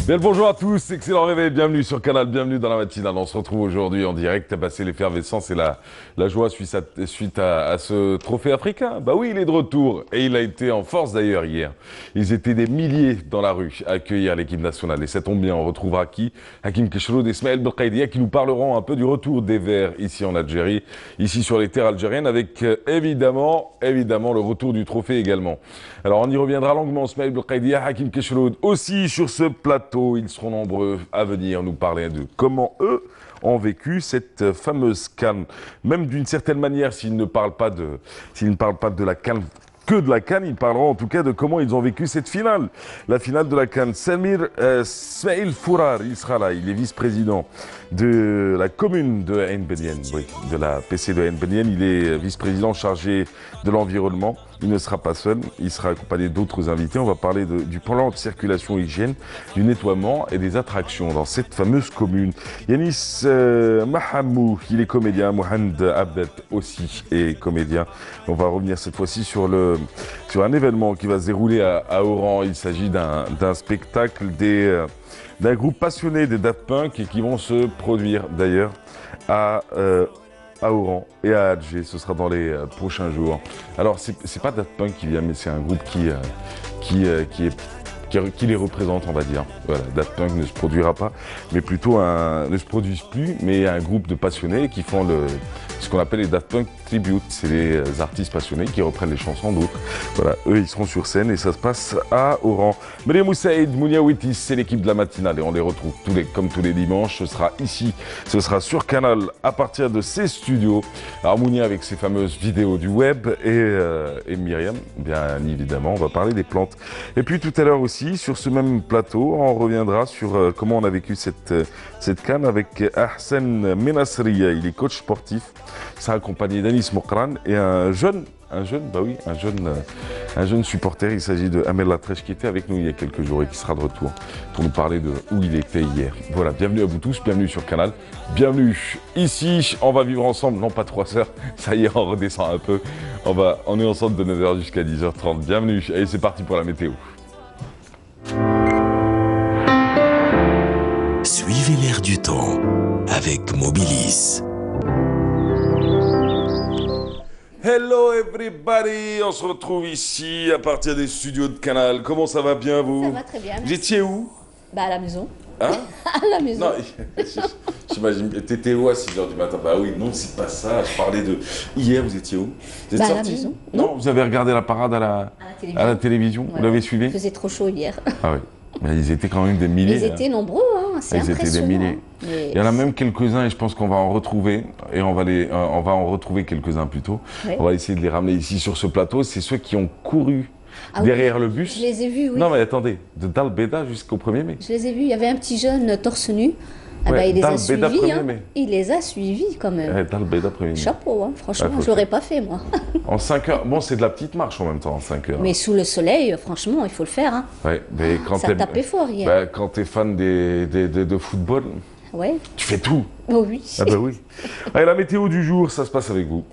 Bien le bonjour à tous, excellent réveil, bienvenue sur Canal, bienvenue dans la matinale. On se retrouve aujourd'hui en direct, c'est l'effervescence et la joie suite à ce trophée africain. Bah oui, il est de retour et il a été en force d'ailleurs hier. Ils étaient des milliers dans la rue à accueillir l'équipe nationale et ça tombe bien, on retrouvera qui? Hakim Keshroud et Ismaël Belkaidia qui nous parleront un peu du retour des Verts ici en Algérie, ici sur les terres algériennes avec évidemment le retour du trophée également. Alors on y reviendra longuement, Ismaël Belkaidia, Hakim Keshroud aussi sur ce plateau. Ils seront nombreux à venir nous parler de comment eux ont vécu cette fameuse CAN. Même d'une certaine manière, s'ils ne parlent pas de la CAN, que de la CAN, ils parleront en tout cas de comment ils ont vécu cette finale. La finale de la CAN. Samir Smaïl Fourar, il sera là, il est vice-président de la commune de Ain Bediene, oui, de la PC de Ain Bediene. Il est vice-président chargé de l'environnement. Il ne sera pas seul, il sera accompagné d'autres invités. On va parler du plan de circulation hygiène, du nettoiement et des attractions dans cette fameuse commune. Yanis Mahamou, il est comédien. Mohamed Abdet aussi est comédien. On va revenir cette fois-ci sur un événement qui va se dérouler à Oran. Il s'agit d'un spectacle d'un groupe passionné des Daft Punk et qui vont se produire d'ailleurs à Oran et à Alger. Ce sera dans les prochains jours. Alors, c'est pas Daft Punk qui vient, mais c'est un groupe qui les représente, on va dire. Voilà, Daft Punk ne se produira pas, mais plutôt ne se produisent plus, mais un groupe de passionnés qui font ce qu'on appelle les Daft Punk Tribute. C'est les artistes passionnés qui reprennent les chansons d'autres. Voilà, eux, ils seront sur scène et ça se passe à Oran. Mariam Moussaïd, Mounia Witis, c'est l'équipe de la matinale et on les retrouve comme tous les dimanches. Ce sera ici, ce sera sur Canal à partir de ces studios. Alors Mounia avec ses fameuses vidéos du web et Myriam, bien évidemment, on va parler des plantes. Et puis tout à l'heure aussi, sur ce même plateau, on reviendra sur comment on a vécu cette CAN avec Ahsen Menasriya. Il est coach sportif. Il sera accompagné d'Anis Mokran et un jeune supporter. Il s'agit de Amel Latrèche qui était avec nous il y a quelques jours et qui sera de retour pour nous parler de où il était hier. Voilà, bienvenue à vous tous, bienvenue sur Canal, bienvenue ici. On va vivre ensemble, non pas 3 heures, ça y est, on redescend un peu. On est ensemble de 9h jusqu'à 10h30. Bienvenue, allez, c'est parti pour la météo. Suivez l'air du temps avec Mobilis. Hello everybody, on se retrouve ici à partir des studios de Canal. Comment ça va bien vous? Ça va très bien. Vous étiez où? Bah à la maison. Hein? À la maison. Non, j'imagine, t'étais où à 6h du matin? Bah oui, non, c'est pas ça, je parlais de... Hier, vous étiez où? Vous êtes à la sortis? maison. Non, vous avez regardé la parade à la télévision? Ouais. Vous l'avez suivi? Il faisait trop chaud hier. Ah oui, mais ils étaient quand même des milliers. Ils étaient nombreux, hein. C'est ils impressionnant. étaient des milliers. Mais... Il y en a même quelques-uns et je pense qu'on va en retrouver. Et on va en retrouver quelques-uns plus tôt. Ouais. On va essayer de les ramener ici sur ce plateau. C'est ceux qui ont couru derrière le bus. Je les ai vus, oui. Non mais attendez, de Dal Beda jusqu'au 1er mai. Je les ai vus. Il y avait un petit jeune torse nu. Ah ouais, il les a suivis. Hein. Il les a suivis quand même. Dal Beda 1er mai. Chapeau, hein. Franchement, je l'aurais pas fait moi. En 5 heures. Bon, c'est de la petite marche en même temps, en 5 heures. Mais sous le soleil, franchement, il faut le faire. Hein. Ouais, mais quand ça tapait fort hier. Bah, quand t'es fan de football, ouais. Tu fais tout. Oh oui. Ah bah oui. Allez, la météo du jour, ça se passe avec vous.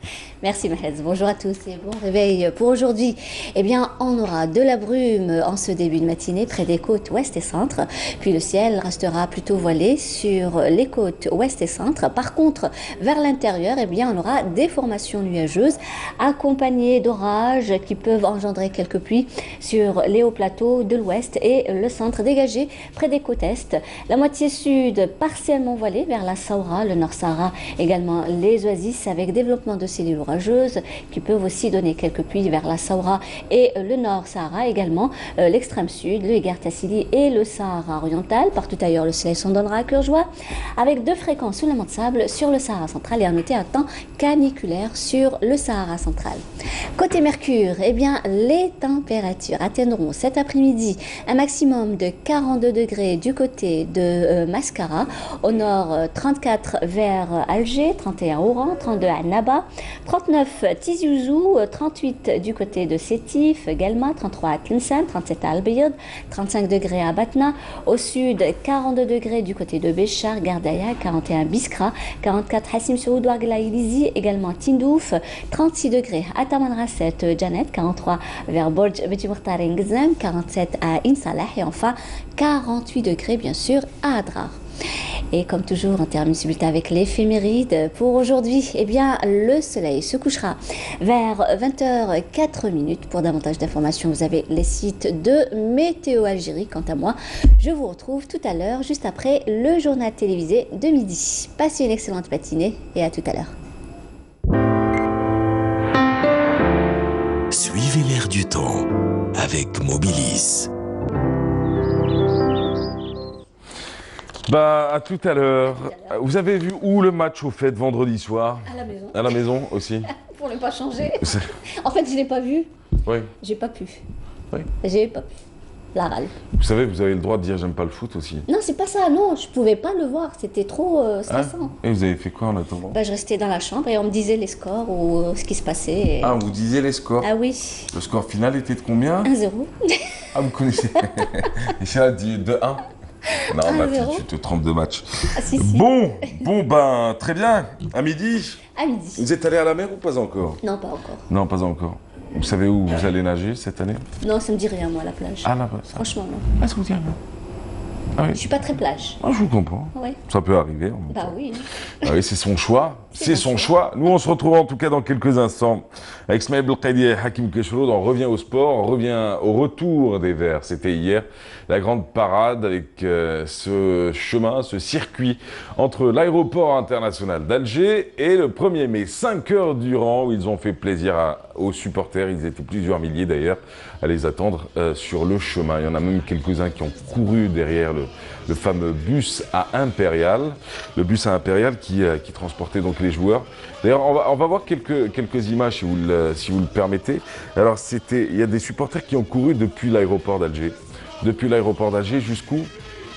Merci Mahez. Bonjour à tous et bon réveil pour aujourd'hui. Eh bien, on aura de la brume en ce début de matinée près des côtes ouest et centre. Puis le ciel restera plutôt voilé sur les côtes ouest et centre. Par contre, vers l'intérieur, eh bien, on aura des formations nuageuses accompagnées d'orages qui peuvent engendrer quelques pluies sur les hauts plateaux de l'ouest et le centre dégagé près des côtes est. La moitié sud partiellement voilée vers la Saoura, le Nord Sahara, également les oasis avec développement de cellules orageuses qui peuvent aussi donner quelques pluies vers la Saoura et le Nord Sahara, également l'extrême sud, le Hégart Tassili et le Sahara oriental. Partout ailleurs, le soleil s'en donnera à cœur joie avec 2 fréquences soulèvements de sable sur le Sahara central et à noter un temps caniculaire sur le Sahara central. Côté Mercure, eh bien, les températures atteindront cet après-midi un maximum de 42 degrés du côté de Mascara, au nord 34 34 vers Alger, 31 Oran, 32 à Naba, 39 Tizi Ouzou, 38 du côté de Sétif, Galma, 33 à Tlemcen, 37 à Al Bayad, 35 degrés à Batna, au sud 42 degrés du côté de Béchar, Gardaya, 41 Biskra, 44 Hassim Sououd Ouagla Ilizi, également Tindouf, 36 degrés à Tamanrasset, Janet, 43 vers Borj Beti Mokhtar Ngzem, 47 à Insalah et enfin 48 degrés bien sûr à Adrar. Et comme toujours, on termine ce bulletin avec l'éphéméride. Pour aujourd'hui, eh bien, le soleil se couchera vers 20h04. Pour davantage d'informations, vous avez les sites de Météo Algérie. Quant à moi, je vous retrouve tout à l'heure, juste après le journal télévisé de midi. Passez une excellente matinée et à tout à l'heure. Suivez l'air du temps avec Mobilis. Bah, à tout à l'heure. Vous avez vu où le match au fait vendredi soir? À la maison. À la maison aussi. Pour ne pas changer. En fait, je ne l'ai pas vu. Oui. J'ai pas pu. Oui. J'ai pas pu. La râle. Vous savez, vous avez le droit de dire j'aime pas le foot aussi. Non, c'est pas ça. Non, je pouvais pas le voir. C'était trop stressant. Et vous avez fait quoi en attendant? Bah, je restais dans la chambre et on me disait les scores ou ce qui se passait. Et... Ah, vous disiez les scores. Ah oui. Le score final était de combien? 1-0. Ah, vous connaissez. Et a dit 2-1. Non, ma fille, 1-0. tu te trompes de match. Ah, si. Bon, ben, très bien. À midi. À midi. Vous êtes allé à la mer ou pas encore? Non, pas encore. Non, pas encore. Vous savez où vous allez nager cette année? Non, ça me dit rien, moi, la plage. Ah, là-bas. Franchement, non. Ah, ça vous dit rien? Ah oui. Je suis pas très plage. Ah, je vous comprends. Ouais. Ça peut arriver. En même Bah temps. oui. Ah oui, c'est son choix. C'est mon son choix. Nous, on se retrouve en tout cas dans quelques instants avec Smaïl Belkadi et Hakim Keshroud. On revient au sport, on revient au retour des Verts. C'était hier la grande parade avec ce chemin, ce circuit entre l'aéroport international d'Alger et le 1er mai. 5 heures durant où ils ont fait plaisir aux supporters. Ils étaient plusieurs milliers d'ailleurs à les attendre sur le chemin. Il y en a même quelques-uns qui ont couru derrière le fameux bus à Impérial. Le bus à Impérial qui transportait donc les joueurs. D'ailleurs, on va voir quelques images si vous le permettez. Alors, il y a des supporters qui ont couru depuis l'aéroport d'Alger. Depuis l'aéroport d'Alger jusqu'au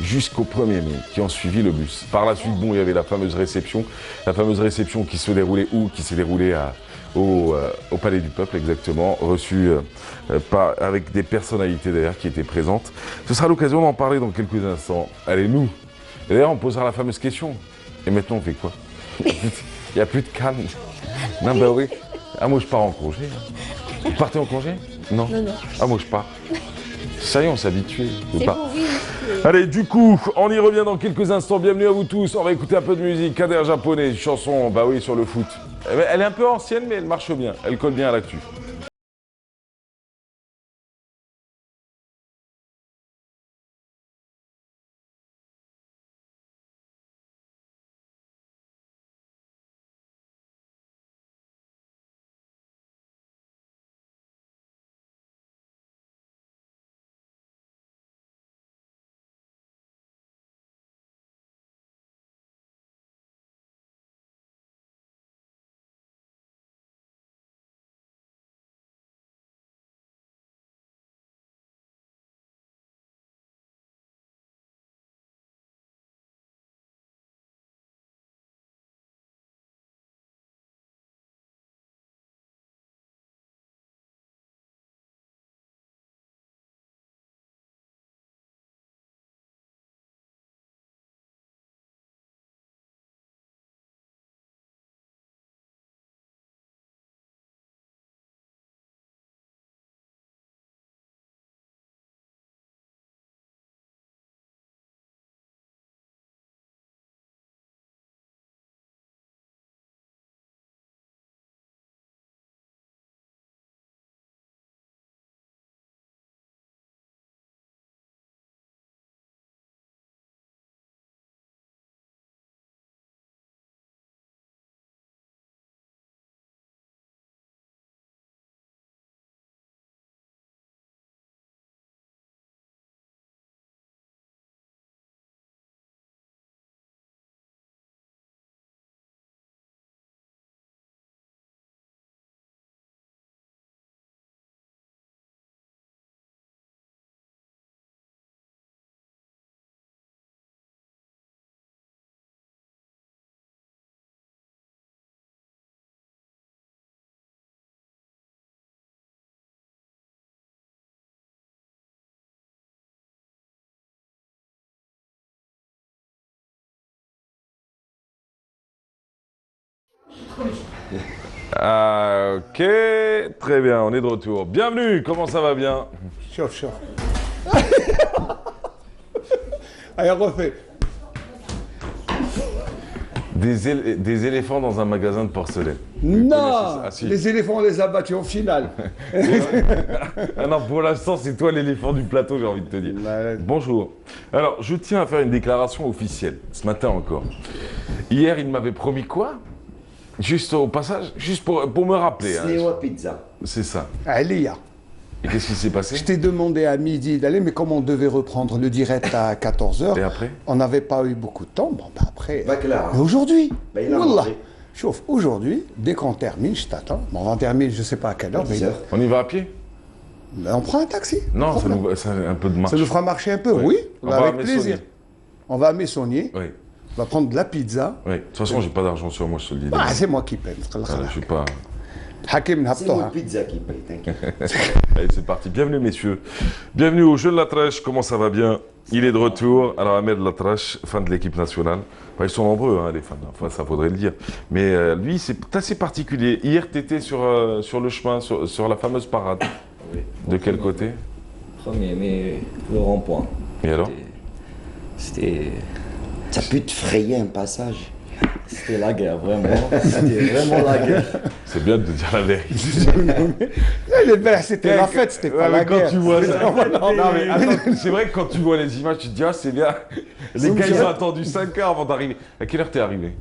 1er mai, qui ont suivi le bus. Par la suite, bon, il y avait la fameuse réception qui se déroulait où? Qui s'est déroulée au Palais du Peuple, exactement, reçue avec des personnalités d'ailleurs qui étaient présentes. Ce sera l'occasion d'en parler dans quelques instants. Allez, nous. Et d'ailleurs, on posera la fameuse question. Et maintenant, on fait quoi? Il n'y a plus de calme. Non, ben oui. Ah, moi, je pars en congé. Vous partez en congé? Non. Non. Ah, moi, je pars. Ça y est, on s'est habitué. C'est pas. pour oui. Allez, du coup, on y revient dans quelques instants. Bienvenue à vous tous. On va écouter un peu de musique. Kader japonais, chanson, bah oui, sur le foot. Elle est un peu ancienne, mais elle marche bien. Elle colle bien à l'actu. Ah, ok, très bien, on est de retour. Bienvenue, comment ça va bien? Chauffe, chauffe. Allez, refait. Des éléphants dans un magasin de porcelaine. Non, Ah, si. les éléphants, on les a battus en finale. Ah non, pour l'instant, c'est toi l'éléphant du plateau, j'ai envie de te dire. Ouais. Bonjour. Alors, je tiens à faire une déclaration officielle, ce matin encore. Hier, il m'avait promis quoi? Juste au passage, juste pour me rappeler. Hein. Snewa Pizza. C'est ça. Allez, Et qu'est-ce qui s'est passé? je t'ai demandé à midi d'aller, mais comme on devait reprendre le direct à 14h, Et après? on n'avait pas eu beaucoup de temps. Bon, bah après. Bacla. Mais aujourd'hui, Bah, il a Wallah, mangé. chauffe, aujourd'hui, dès qu'on termine, je t'attends. Bon, on va terminer, je ne sais pas à quelle heure, mais 10 heures. On y va à pied? mais on prend un taxi. Non, Pas de problème. c'est un peu de marche. Ça nous fera marcher un peu, Oui. oui, On va avec à plaisir. Messonnier. On va à Messonnier, Oui, on va prendre de la pizza. oui. De toute façon, j'ai pas d'argent sur moi, je te le dis. Ah, c'est moi qui paye. Voilà, je suis pas... Hakim C'est moi Nhabtoha. Pizza qui paye, t'inquiète. Allez, c'est parti. Bienvenue, messieurs. Bienvenue au jeu de la trèche. Comment ça va bien? Il est de retour. Alors, Ahmed Latrèche, fan de l'équipe nationale. Enfin, ils sont nombreux, hein, les fans. Enfin, ça faudrait le dire. Mais lui, c'est assez particulier. Hier, tu étais sur le chemin, sur la fameuse parade. Oui. De quel côté? Premier, mais le rond-point. Et alors? C'était Ça peut te frayer un passage. c'était la guerre, vraiment. C'était vraiment la guerre. C'est bien de te dire la vérité. C'était la fête, c'était pas Ouais, la mais quand guerre. tu vois ça. Non, mais attends, c'est vrai que quand tu vois les images, tu te dis, ah, c'est bien. Les gars, ils ont attendu 5 heures avant d'arriver. À quelle heure t'es arrivé?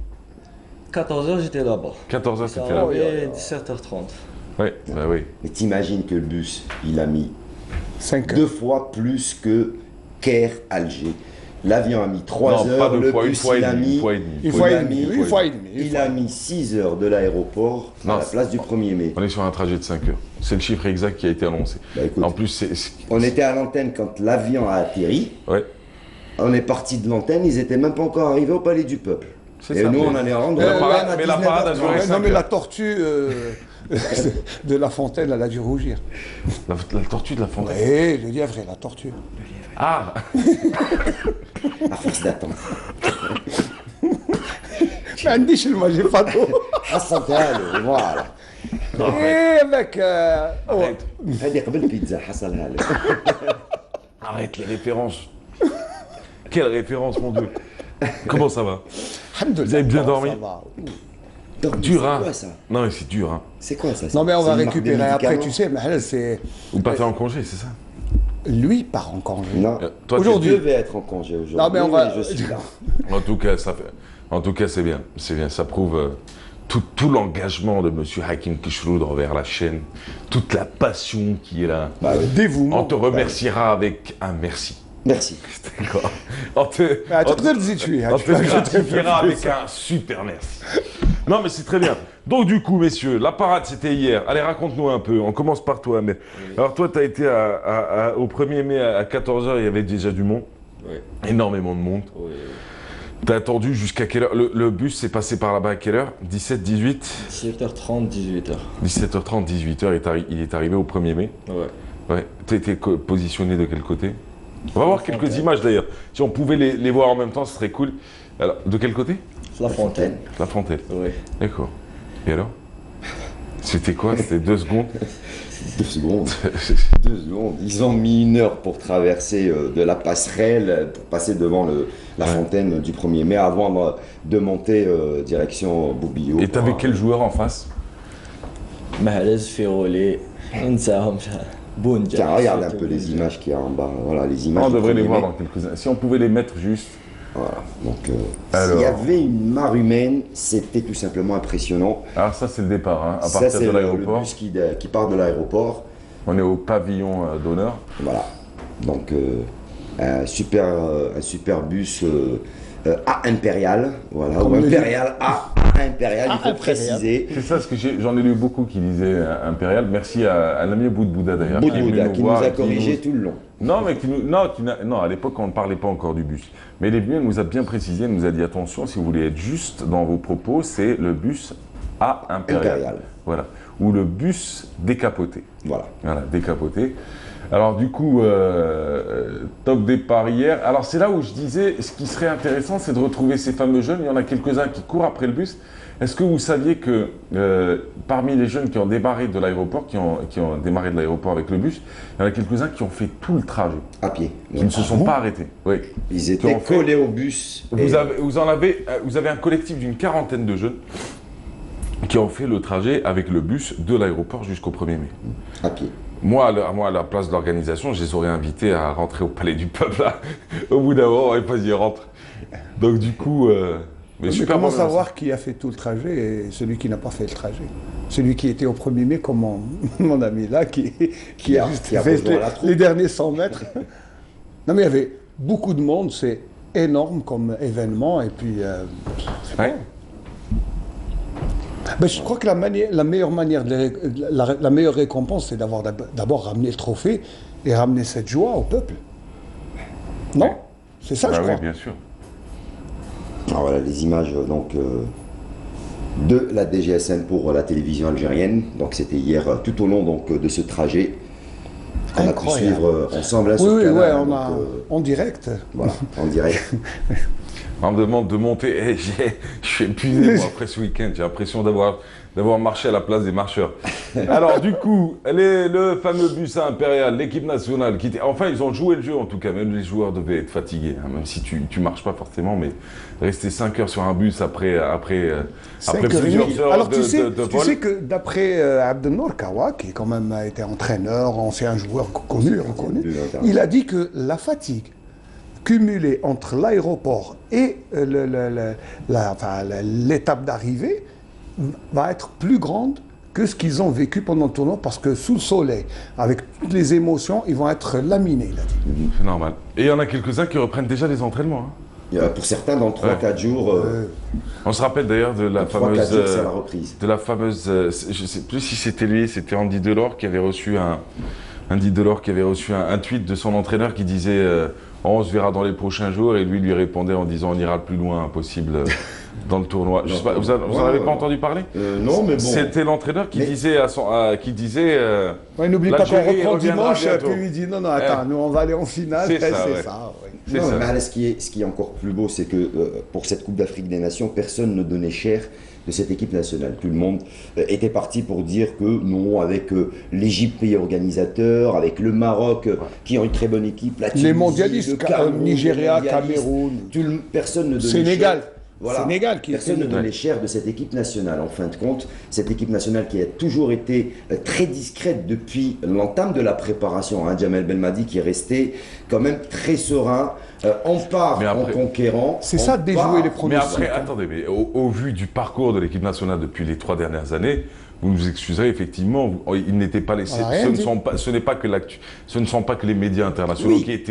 14h, j'étais là-bas. 14h, Ça c'était là. arrivait 17h30. Oui, bah oui. Mais t'imagines que le bus, il a mis 5 2 fois plus que Caire-Alger. L'avion a mis 3 Non, heures, pas deux le fois, une bus fois et il a demi, mis... une fois et demi. Une fois il et a demi, mis- une fois et demi. Il a mis 6 heures de l'aéroport à Non, la place du 1er mai. On est sur un trajet de 5 heures. C'est le chiffre exact qui a été annoncé. Bah, écoute. En plus, c'est... On était à l'antenne quand l'avion a atterri. Ouais. On est parti de l'antenne, ils étaient même pas encore arrivés au Palais du Peuple. C'est Et ça, nous, mais- on allait rendre Mais la la parade- douane à mais la parade a 19h30. duré Non, 5 mais la heures. tortue de La Fontaine, elle a dû rougir. La tortue de la fontaine. Oui, le lièvre et la tortue. Ah À force d'attendre. عندي شلمة j'ai pas d'eau. À Santal, voilà. Et avec... oh, Arrête. هذه قبل بيتزا حصلها لك. Arrête les références. Quelle référence, mon Dieu. Comment ça va? alhamdoulilah, Vous avez bien ça dormi? va. Donc, Dur, c'est hein? quoi ça? Non, mais c'est dur, hein. C'est quoi ça? Non mais on C'est va une marque de récupérer après, médicaments? tu sais, mais là, c'est... Vous partez en congé, c'est ça? Lui part en congé. Non. Toi, Aujourd'hui. Je devais être en congé aujourd'hui. Non, mais on va- Je suis là. En tout cas, ça fait... En tout cas, c'est bien. C'est bien. Ça prouve tout l'engagement de Monsieur Hakim Kishloud envers la chaîne, toute la passion qui est là. Dévouement. On te remerciera avec un merci. Merci. D'accord. On te, Ah, tu on te te- le dis, tu es. on te gratifiera avec un super merci. Non, mais c'est très bien. Donc, du coup, messieurs, la parade, c'était hier. Allez, raconte-nous un peu. On commence par toi, mais alors, toi, tu as été au 1er mai à 14h, il y avait déjà du monde. Oui. Énormément de monde. Oui. T'as attendu jusqu'à quelle heure? Le bus s'est passé par là-bas à quelle heure? 17, 18 17h30, 18h. 17h30, 18h, il est arrivé au 1er mai. Ouais. Ouais. Tu étais positionné de quel côté? On va voir quelques images d'ailleurs. Si on pouvait les voir en même temps, ce serait cool. Alors, de quel côté? La fontaine. La Fontaine. Oui. D'accord. Et alors? C'était quoi? C'était 2 secondes? 2 secondes. 2 secondes. Ils ont mis 1 heure pour traverser de la passerelle, pour passer devant la fontaine du 1er mai avant de monter direction Boubillot. Et t'avais quel joueur en face? Mahrez, Ferrolé, Nzahom, Bounja. Tiens, regarde un peu les images qu'il y a en bas. Voilà, les images. On du devrait les 1er voir mai. dans quelques instants. Si on pouvait les mettre juste. Voilà. Donc, Alors. s'il y avait une mare humaine, c'était tout simplement impressionnant. Alors ça, c'est le départ, hein, à Ça, partir c'est de le l'aéroport. bus qui part de l'aéroport. On est au pavillon d'honneur. Voilà. Donc, un super bus A impérial. Voilà. Ou impérial A impérial, il faut préciser. C'est ça, ce que j'en ai lu beaucoup qui disaient Impérial. Merci à l'ami Bout de Bouddha d'ailleurs. Bout de est venu Bouddha, qui nous voir, a qui corrigé nous- tout le long. Non, mais non, à l'époque, on ne parlait pas encore du bus. Mais il est venu, elle nous a bien précisé, elle nous a dit attention, si vous voulez être juste dans vos propos, c'est le bus A impérial. Impérial. Voilà. Ou le bus décapoté. Voilà. Voilà, décapoté. Alors du coup, top départ hier. Alors c'est là où je disais, ce qui serait intéressant, c'est de retrouver ces fameux jeunes. Il y en a quelques-uns qui courent après le bus. Est-ce que vous saviez que parmi les jeunes qui ont démarré de l'aéroport, qui ont démarré de l'aéroport avec le bus, il y en a quelques-uns qui ont fait tout le trajet, À pied. qui ne se sont pas arrêtés. Oui. Ils étaient ont fait- collés au bus. Vous avez un collectif d'une quarantaine de jeunes qui ont fait le trajet avec le bus de l'aéroport jusqu'au 1er mai. À pied. Moi, à la place de l'organisation, je les aurais invités à rentrer au Palais du Peuple. Là. Au bout d'un moment, et vas-y, rentre. Donc du coup, Mais super comment bon, savoir qui a fait tout le trajet et celui qui n'a pas fait le trajet? Celui qui était au 1er mai, comme mon ami là, qui a juste qui a fait rejoint la troupe. les derniers 100 mètres. Non mais il y avait beaucoup de monde, c'est énorme comme événement et puis c'est Ouais. bon. Ben, je crois que la meilleure manière, la meilleure récompense, c'est d'abord ramener le trophée et ramener cette joie au peuple. Non? Ouais. C'est ça, Bah je oui, crois. bien sûr. Alors voilà les images donc de la DGSN pour la télévision algérienne. Donc c'était hier tout au long donc de ce trajet qu'on a pu Incroyable. suivre ensemble là, Oui, sur oui, Canal. ouais, on Donc, a en direct. voilà, en direct. On me demande de monter. Je suis épuisé moi, après ce week-end. J'ai l'impression d'avoir marché à la place des marcheurs. Alors du coup, le fameux bus impérial, l'équipe nationale, enfin ils ont joué le jeu en tout cas. Même les joueurs devaient être fatigués, hein, même si tu marches pas forcément, mais rester 5 heures sur un bus après 5 plusieurs heures Alors de tu sais vol. que d'après Abdelnour Kawa, qui quand même a été entraîneur, ancien joueur connu, reconnu, il a dit que la fatigue cumulée entre l'aéroport et l'étape d'arrivée va être plus grande que ce qu'ils ont vécu pendant le tournoi, parce que sous le soleil, avec toutes les émotions, ils vont être laminés, il a dit. C'est normal. Et il y en a quelques-uns qui reprennent déjà les entraînements. Hein. Il y a pour certains dans 3-4 jours, On se rappelle d'ailleurs de la 3-4 fameuse, jours c'est la reprise. je sais plus si c'était lui, c'était Andy Delors qui avait reçu un tweet de son entraîneur qui disait on se verra dans les prochains jours, et lui répondait en disant on ira le plus loin possible dans le tournoi. Je sais pas, vous en avez pas entendu parler? Non mais bon. C'était l'entraîneur qui Mais- disait Ouais, n'oublie pas qu'on l'Algérie reprend reviendra dimanche, bientôt. puis il dit non, attends, nous on va aller en finale, C'est c'est ça, ouais. ça. Ouais. C'est Non, ça. mais Alain, ce qui est encore plus beau, c'est que pour cette Coupe d'Afrique des Nations, personne ne donnait cher de cette équipe nationale. Tout le monde était parti pour dire que non, avec l'Égypte pays organisateur, avec le Maroc qui ont une très bonne équipe, la Tunisie, mondialistes, le Cameroun, Nigeria, les mondialistes, Cameroun. personne ne donnait Sénégal. cher. Voilà. Sénégal qui Personne ne était- donnait cher de cette équipe nationale. En fin de compte, cette équipe nationale qui a toujours été très discrète depuis l'entame de la préparation. Hein, Jamel Belmadi qui est resté quand même très serein. On part Mais après- en conquérant. C'est on ça, déjouer part- les Mais pronostics. après, attendez, mais au vu du parcours de l'équipe nationale depuis les 3 dernières années, vous nous excuserez, effectivement, ils n'étaient pas laissés. On a rien dit. Ce ne sont pas que les médias internationaux Oui.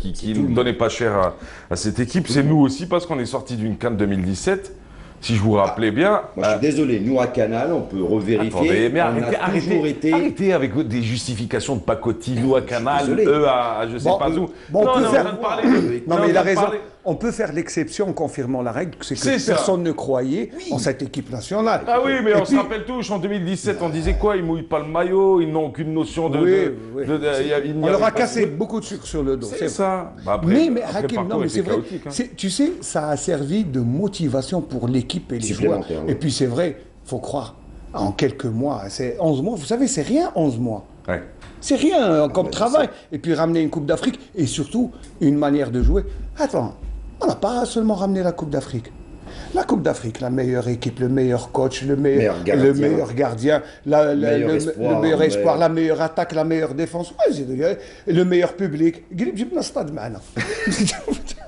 qui ne donnaient pas cher à cette équipe. C'est nous aussi, parce qu'on est sorti d'une CAN 2017. Si je vous rappelais bien. Moi, je suis désolé. Nous, à Canal, on peut revérifier. Attendez, mais on a toujours été. arrêtez avec des justifications de pacotille, nous à Canal, désolé. eux à je sais Bon, pas où. bon, on non, peut on est en faire- train de parler. Non, On est mais en il a train de raison. parler. On peut faire l'exception en confirmant la règle, c'est C'est que ça. personne ne croyait en cette équipe nationale. Ah oui, mais Et on puis- se rappelle tous, en 2017, on disait quoi? Ils mouillent pas le maillot, ils n'ont aucune notion de... Oui. il n'y On leur avait a pas cassé de- beaucoup de sucre sur le dos. C'est ça. Bah après, Mais après, le Hakim, parcours non, mais était c'est vrai, chaotique, hein. tu sais, ça a servi de motivation pour l'équipe et les joueurs. Supplémentaire, oui. Et puis c'est vrai, faut croire, en quelques mois, c'est 11 mois, vous savez, c'est rien 11 mois. Ouais. C'est rien comme mais c'est travail. ça. Et puis ramener une Coupe d'Afrique et surtout une manière de jouer. Attends, on n'a pas seulement ramené la Coupe d'Afrique. La Coupe d'Afrique, la meilleure équipe, le meilleur coach, le meilleur gardien, Meilleur le espoir, meilleur espoir, meilleur- la meilleure attaque, la meilleure défense. Ouais, le meilleur public. جبنا stade معنا.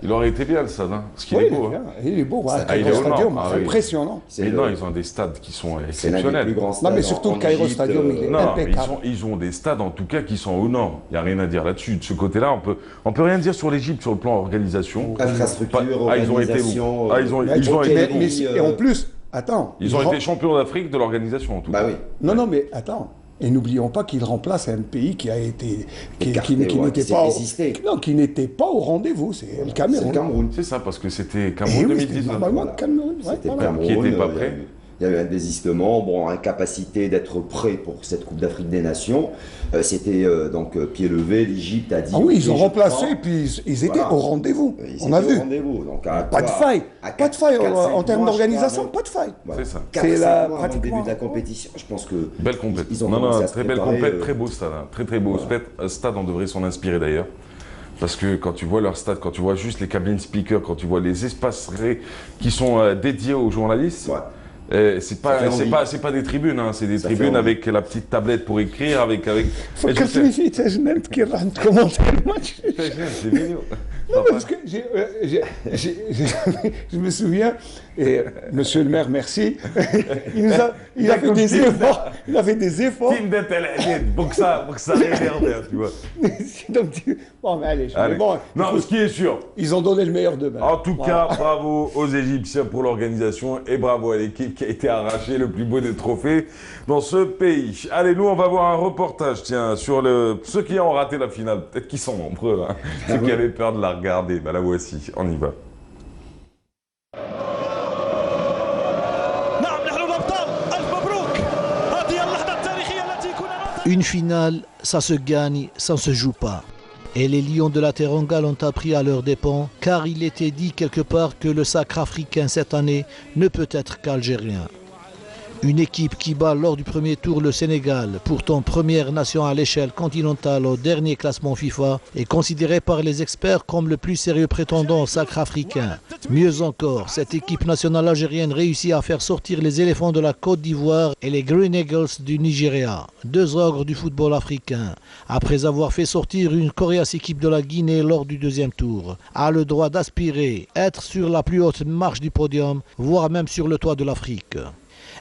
Il aurait été bien le stade, hein, parce qu'il Oui, est beau. Hein. il est beau. Ouais, Ah, il Cairo est au nord, Stadium, ah c'est oui. impressionnant. C'est Mais le- non, ils ont des stades qui sont c'est l'un des exceptionnels. plus grands stades. Non, mais surtout en le Cairo Égypte, Stadium, il est Non, impeccable. ils ont des stades en tout cas qui sont aux normes. Il n'y a rien à dire là-dessus. De ce côté-là, on peut rien dire sur l'Égypte sur le plan organisation. Infrastructure, Ah, ils ont été organisation, bons. Ah, ils ont été Et en plus, attends. Ils ont été champions d'Afrique de l'organisation en tout Bah cas. oui. Non, mais attends. Et n'oublions pas qu'il remplace un pays qui a été Écarté, qui ouais, n'était qui s'est pas résisté. qui n'était pas au rendez-vous, c'est le C'est le Cameroun. Cameroun. C'est ça, parce que c'était Eh Cameroun oui, c'était 2019. normalement le Cameroun. ouais, C'était le voilà. Cameroun. Qui était pas il y a prêt. eu il y a eu un désistement, bon, incapacité d'être prêt pour cette Coupe d'Afrique des Nations. C'était donc pied levé, l'Égypte a dit... Ah oui, ils ont remplacé, puis ils étaient au rendez-vous. On a vu. Pas de faille. Pas de faille en termes d'organisation, pas de faille. C'est ça. C'est avant le début de la compétition. Je pense que... Belle compète. Ils ont très belle compète, très beau stade. Hein. Très beau stade, on devrait s'en inspirer d'ailleurs. Parce que quand tu vois leur stade, quand tu vois juste les cabines speakers, quand tu vois les espaces qui sont dédiés aux journalistes, c'est pas des tribunes, hein, c'est des tribunes avec la petite tablette pour écrire, avec. فكرتني في تاجنات كي راح نكومونتي الماتش. C'est mignon. Non, parce que je me souviens, et monsieur le maire, merci, il a fait des efforts. Il a fait des efforts. Pour que ça réverbère, tu vois. Donc, bon, mais allez, bon, non, ce qui est sûr. Ils ont donné le meilleur d'eux-mêmes. En tout cas, bravo aux Égyptiens pour l'organisation et bravo à l'équipe qui a été arrachée le plus beau des trophées dans ce pays. Allez, nous, on va voir un reportage, tiens, sur ceux qui ont raté la finale. Peut-être qu'ils sont nombreux, hein. Ceux qui avaient peur de la regarder. Ben, la voici, on y va. Une finale, ça se gagne, ça ne se joue pas. Et les Lions de la Teranga l'ont appris à leurs dépens, car il était dit quelque part que le sacre africain cette année ne peut être qu'algérien. Une équipe qui bat lors du premier tour le Sénégal, pourtant première nation à l'échelle continentale au dernier classement FIFA, est considérée par les experts comme le plus sérieux prétendant au sacre africain. Mieux encore, cette équipe nationale algérienne réussit à faire sortir les éléphants de la Côte d'Ivoire et les Green Eagles du Nigeria, deux ogres du football africain, après avoir fait sortir une coriace équipe de la Guinée lors du deuxième tour, a le droit d'aspirer, être sur la plus haute marche du podium, voire même sur le toit de l'Afrique.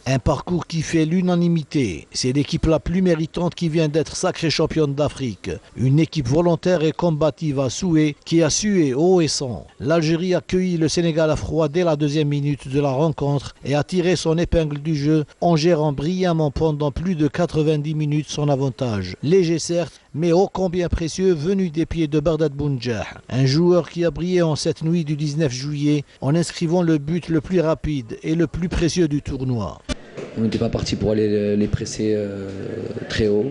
Un parcours qui fait l'unanimité. C'est l'équipe la plus méritante qui vient d'être sacrée championne d'Afrique. Une équipe volontaire et combative à souhait qui a sué haut et sang. L'Algérie a accueilli le Sénégal à froid dès la deuxième minute de la rencontre et a tiré son épingle du jeu en gérant brillamment pendant plus de 90 minutes son avantage. Léger certes, mais ô combien précieux venu des pieds de Bardad Bounjah. Un joueur qui a brillé en cette nuit du 19 juillet en inscrivant le but le plus rapide et le plus précieux du tournoi. On n'était pas parti pour aller les presser très haut.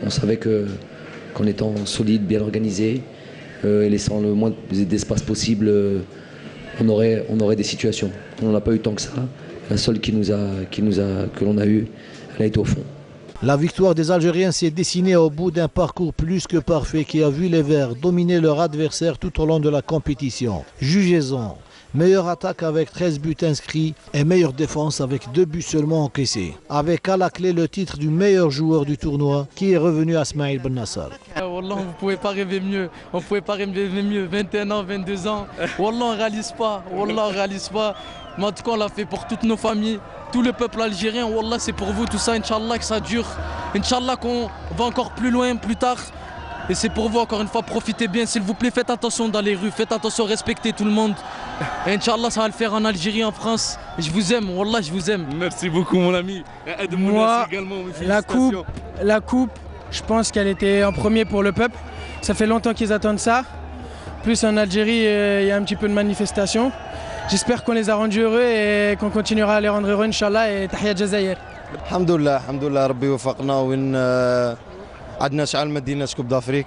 On savait qu'en étant solide, bien organisé, et laissant le moins d'espace possible, on aurait des situations. On n'en a pas eu tant que ça. La seule que l'on a eue, elle a été au fond. La victoire des Algériens s'est dessinée au bout d'un parcours plus que parfait qui a vu les Verts dominer leur adversaire tout au long de la compétition. Jugez-en. Meilleure attaque avec 13 buts inscrits et meilleure défense avec 2 buts seulement encaissés. Avec à la clé le titre du meilleur joueur du tournoi qui est revenu à Smaïl Ben Nassar. Wallah, vous ne pouvez pas rêver mieux. On ne pouvait pas rêver mieux. 21 ans, 22 ans. Wallah, on ne réalise pas. Wallah, on ne réalise pas. Mais en tout cas, on l'a fait pour toutes nos familles, tout le peuple algérien. Wallah, c'est pour vous tout ça. Inch'Allah que ça dure. Inch'Allah qu'on va encore plus loin, plus tard. Et c'est pour vous, encore une fois, profitez bien, s'il vous plaît, faites attention dans les rues, faites attention, respectez tout le monde. Et Inch'Allah, ça va le faire en Algérie, en France. Je vous aime, Wallah, je vous aime. Merci beaucoup, mon ami. Moi, la coupe, je pense qu'elle était en premier pour le peuple. Ça fait longtemps qu'ils attendent ça. Plus en Algérie, il y a un petit peu de manifestation. J'espère qu'on les a rendus heureux et qu'on continuera à les rendre heureux, Inch'Allah, et Tahiyat Jazair. Alhamdoulilah, Rabbi wafaqna win عندنا شعل مدينة كوب دافريك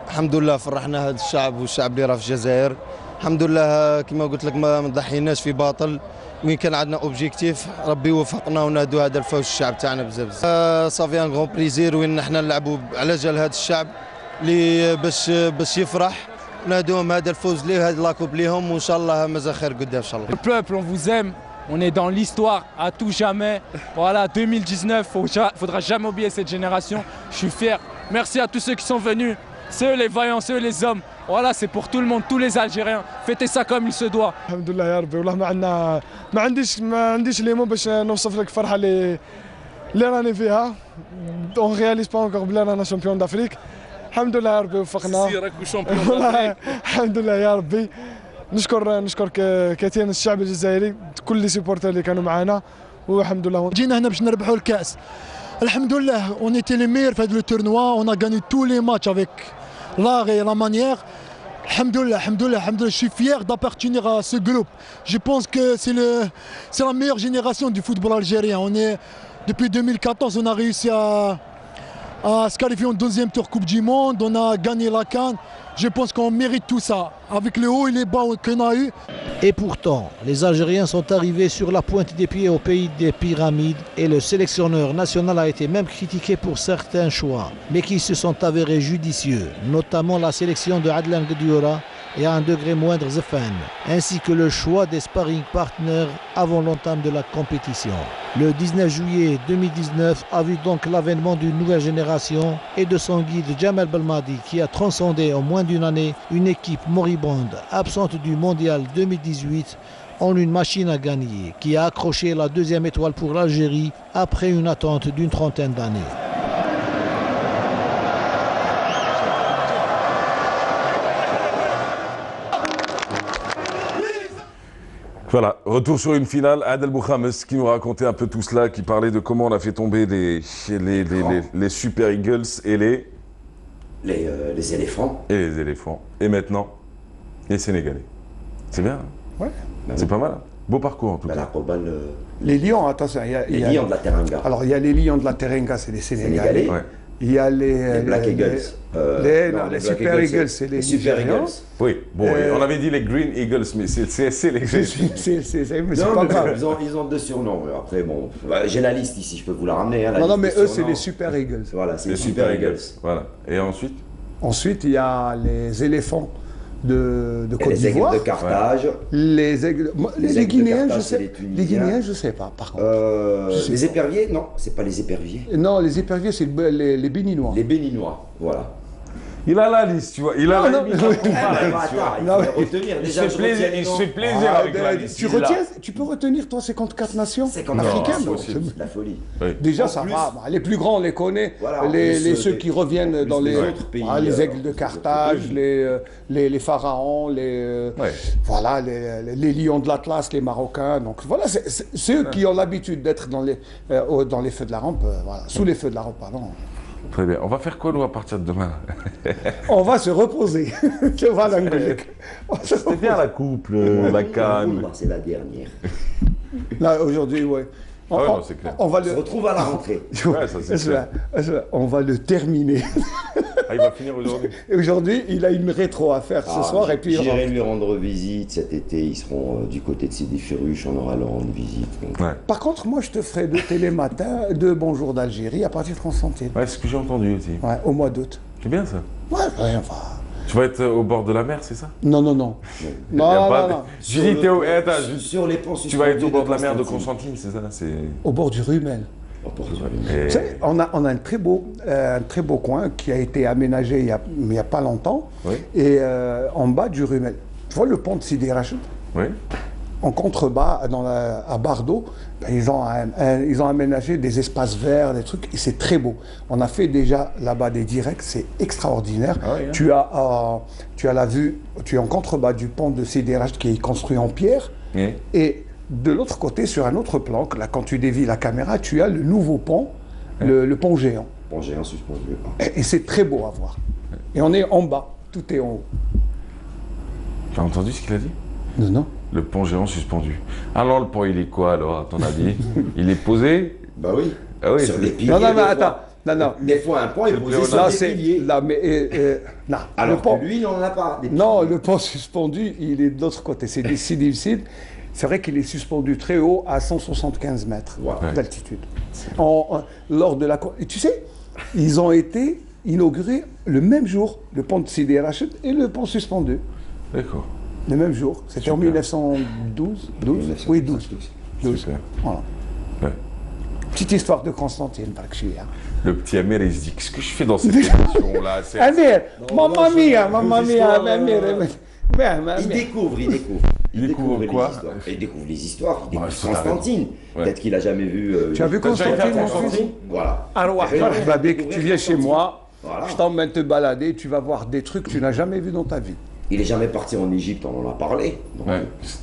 الحمد لله فرحنا هذا الشعب والشعب اللي راه في الجزائر الحمد لله كما قلت لك ما ضحيناش في باطل وين كان عندنا اوبجيكتيف ربي وفقنا ونادوا هذا الفوز الشعب تاعنا بزاف صافي ان غون بليزير وين احنا نلعبوا على جال هذا الشعب اللي باش يفرح نادوهم هذا الفوز ليه هذا لاكوب ليهم وان شاء الله مازال خير قدام ان شاء الله. Le peuple, on vous aime. On est dans l'histoire à tout jamais. Voilà, 2019, faudra jamais oublier cette génération. Je suis fier. Merci à tous ceux qui sont venus. C'est eux les vaillants, c'est eux les hommes. Voilà, c'est pour tout le monde, tous les Algériens. Fêtez ça comme il se doit. Alhamdoulilah ya Rabbi. والله ما عنديش les mots باش نوصف لك الفرحة اللي راني فيها. On réalise pas encore بلا رانا champion d'Afrique. الحمد لله يا ربي وفقنا. والله الحمد لله يا ربي. نشكر كثيرا الشعب الجزائري كل لي سيبورتر اللي كانوا معنا والحمد لله جينا هنا باش نربحوا الكاس الحمد لله on était les meilleurs في هذا le tournoi on a gagné tous les matchs avec l'art et la manière Alhamdoulilah, alhamdoulilah, alhamdoulilah, je suis fier d'appartenir à ce groupe. Je pense que c'est la meilleure génération du football algérien. Depuis 2014, on a réussi à se qualifier en deuxième tour Coupe du Monde. On a gagné la CAN. Je pense qu'on mérite tout ça, avec les hauts et les bas qu'on a eu. Et pourtant, les Algériens sont arrivés sur la pointe des pieds au pays des pyramides et le sélectionneur national a été même critiqué pour certains choix, mais qui se sont avérés judicieux, notamment la sélection de Adlan Gdioura et à un degré moindre Zefane, ainsi que le choix des sparring partners avant l'entame de la compétition. Le 19 juillet 2019 a vu donc l'avènement d'une nouvelle génération et de son guide Djamel Belmadi qui a transcendé en moins d'une année une équipe moribonde, absente du mondial 2018, en une machine à gagner qui a accroché la deuxième étoile pour l'Algérie après une attente d'une trentaine d'années. Voilà, retour sur une finale. Adel Bouhames qui nous racontait un peu tout cela, qui parlait de comment on a fait tomber les Super Eagles et les éléphants. Et les éléphants. Et maintenant, les Sénégalais. C'est bien. Ouais. C'est pas mal. Beau parcours en tout cas. Les Lions, attention. Les Lions de la Teranga. Alors il y a les Lions de la Teranga, c'est les Sénégalais. Ouais. Il y a les Black Eagles. Les Super Eagles, c'est les Super Eagles. Oui, bon, on avait dit les Green Eagles, mais c'est les Green. C'est pas grave. Ils ont deux surnoms. Après, bon, j'ai la liste ici, je peux vous la ramener. Hein, non, mais eux, c'est les Super Eagles. Voilà, c'est les Super Eagles. Voilà. Et ensuite? Ensuite, il y a les éléphants de Côte d'Ivoire. Les aigles de Carthage. Les Guinéens, je sais. Les Guinéens, je sais pas, par contre. Les éperviers, non, c'est pas les éperviers. Non, les éperviers, c'est les Béninois. Les Béninois, voilà. Il a la liste, tu vois. Il a la liste. Il se fait plaisir avec la liste. Tu peux retenir, toi, 54 nations africaines. C'est la folie. Déjà, ça va. Les plus grands, on les connaît. Ceux qui reviennent dans les autres pays. Les aigles de Carthage, les pharaons, les lions de l'Atlas, les Marocains. Donc voilà, c'est ceux qui ont l'habitude d'être dans les feux de la rampe, sous les feux de la rampe, pardon. Très bien. On va faire quoi, nous, à partir de demain? On va se reposer. Tu vois, l'Angleterre. C'était bien la coupe, la canne. C'est la dernière. Là, aujourd'hui, ouais. On va se retrouve à la rentrée. Ouais, ça, on va le terminer. Il va finir aujourd'hui. Aujourd'hui, il a une rétro à faire ce soir. Et puis j'irai lui rendre visite cet été. Ils seront du côté de Sidi Ferruche. On aura leur rendre visite. Ouais. Par contre, moi, je te ferai de Télématin, de Bonjour d'Algérie à partir de Constantine. Ouais, c'est ce que j'ai entendu aussi. Ouais, au mois d'août. C'est bien ça. Ouais, enfin. Tu vas être au bord de la mer, c'est ça? Non. Non. Julie, Théo, sur les ponts. Tu vas être au bord de la mer de Constantine, c'est ça? Au bord du Rumel. Tu sais, on a un très beau coin qui a été aménagé il n'y a pas longtemps. Oui. Et en bas du Rumel. Tu vois le pont de Sidi Rachid? Oui. En contrebas, à Bardo, ils ont aménagé des espaces verts, des trucs, et c'est très beau. On a fait déjà là-bas des directs, c'est extraordinaire. Ah oui, hein. Tu as la vue, tu es en contrebas du pont de Sidi Rachid qui est construit en pierre, oui. Et de l'autre côté, sur un autre plan, là, quand tu dévies la caméra, tu as le nouveau pont, oui. le pont géant. Pont géant suspendu. Et c'est très beau à voir. Et on est en bas, tout est en haut. Tu as entendu ce qu'il a dit? Non. Le pont géant suspendu. Alors le pont, il est quoi alors, à ton avis? Il est posé? Bah oui. Ah oui, sur des piliers. Non, attends. Non. Des fois, un pont est posé sur des piliers. Non, alors que lui, il n'en a pas. Non, le pont suspendu, il est de l'autre côté. C'est si difficile. C'est vrai qu'il est suspendu très haut, à 175 mètres d'altitude. Lors de la... Et tu sais, ils ont été inaugurés le même jour, le pont de Sidi Rachid et le pont suspendu. D'accord. Le même jour, c'était en 1912. 12. Oui, 12. Voilà. Ouais. Petite histoire de Constantine, Le petit Amir, il se dit, qu'est-ce que je fais dans cette émission-là? Amir, mamma mia, Amir. Il découvre. Il découvre quoi? Il découvre les histoires, il découvre Constantine. Peut-être qu'il n'a jamais vu... Tu as vu Constantine? Voilà. Alors, tu viens chez moi, je t'emmène te balader, tu vas voir des trucs que tu n'as jamais vus dans ta vie. Il n'est jamais parti en Égypte, on en a parlé. Donc,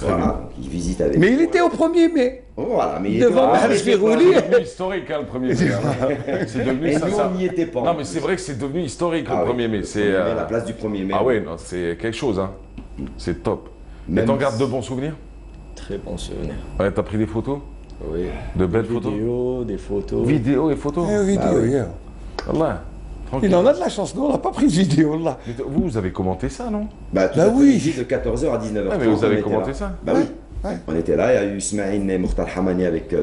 voilà, donc il visite avec. Mais il était au 1er mai. Voilà, mais il devant c'est devenu historique hein, le 1er mai. C'est devenu ça. On n'y était pas. Non, mais c'est vrai que c'est devenu historique le 1er mai. C'est la place du 1er mai. Ah oui, c'est quelque chose. Hein. C'est top. Mais t'en gardes de bons souvenirs? Très bons souvenirs. Ouais, t'as pris des photos? Oui. De belles photos? Vidéos, des photos. Vidéos et photos? Allah. Il en a de la chance, nous on n'a pas pris de vidéo là. Vous avez commenté ça, non? Bah oui. De 14h à 19h. Ah, mais vous avez commenté ça? Bah oui. Ouais. On était là, il y a eu Ismaïl Mokhtar Hamani avec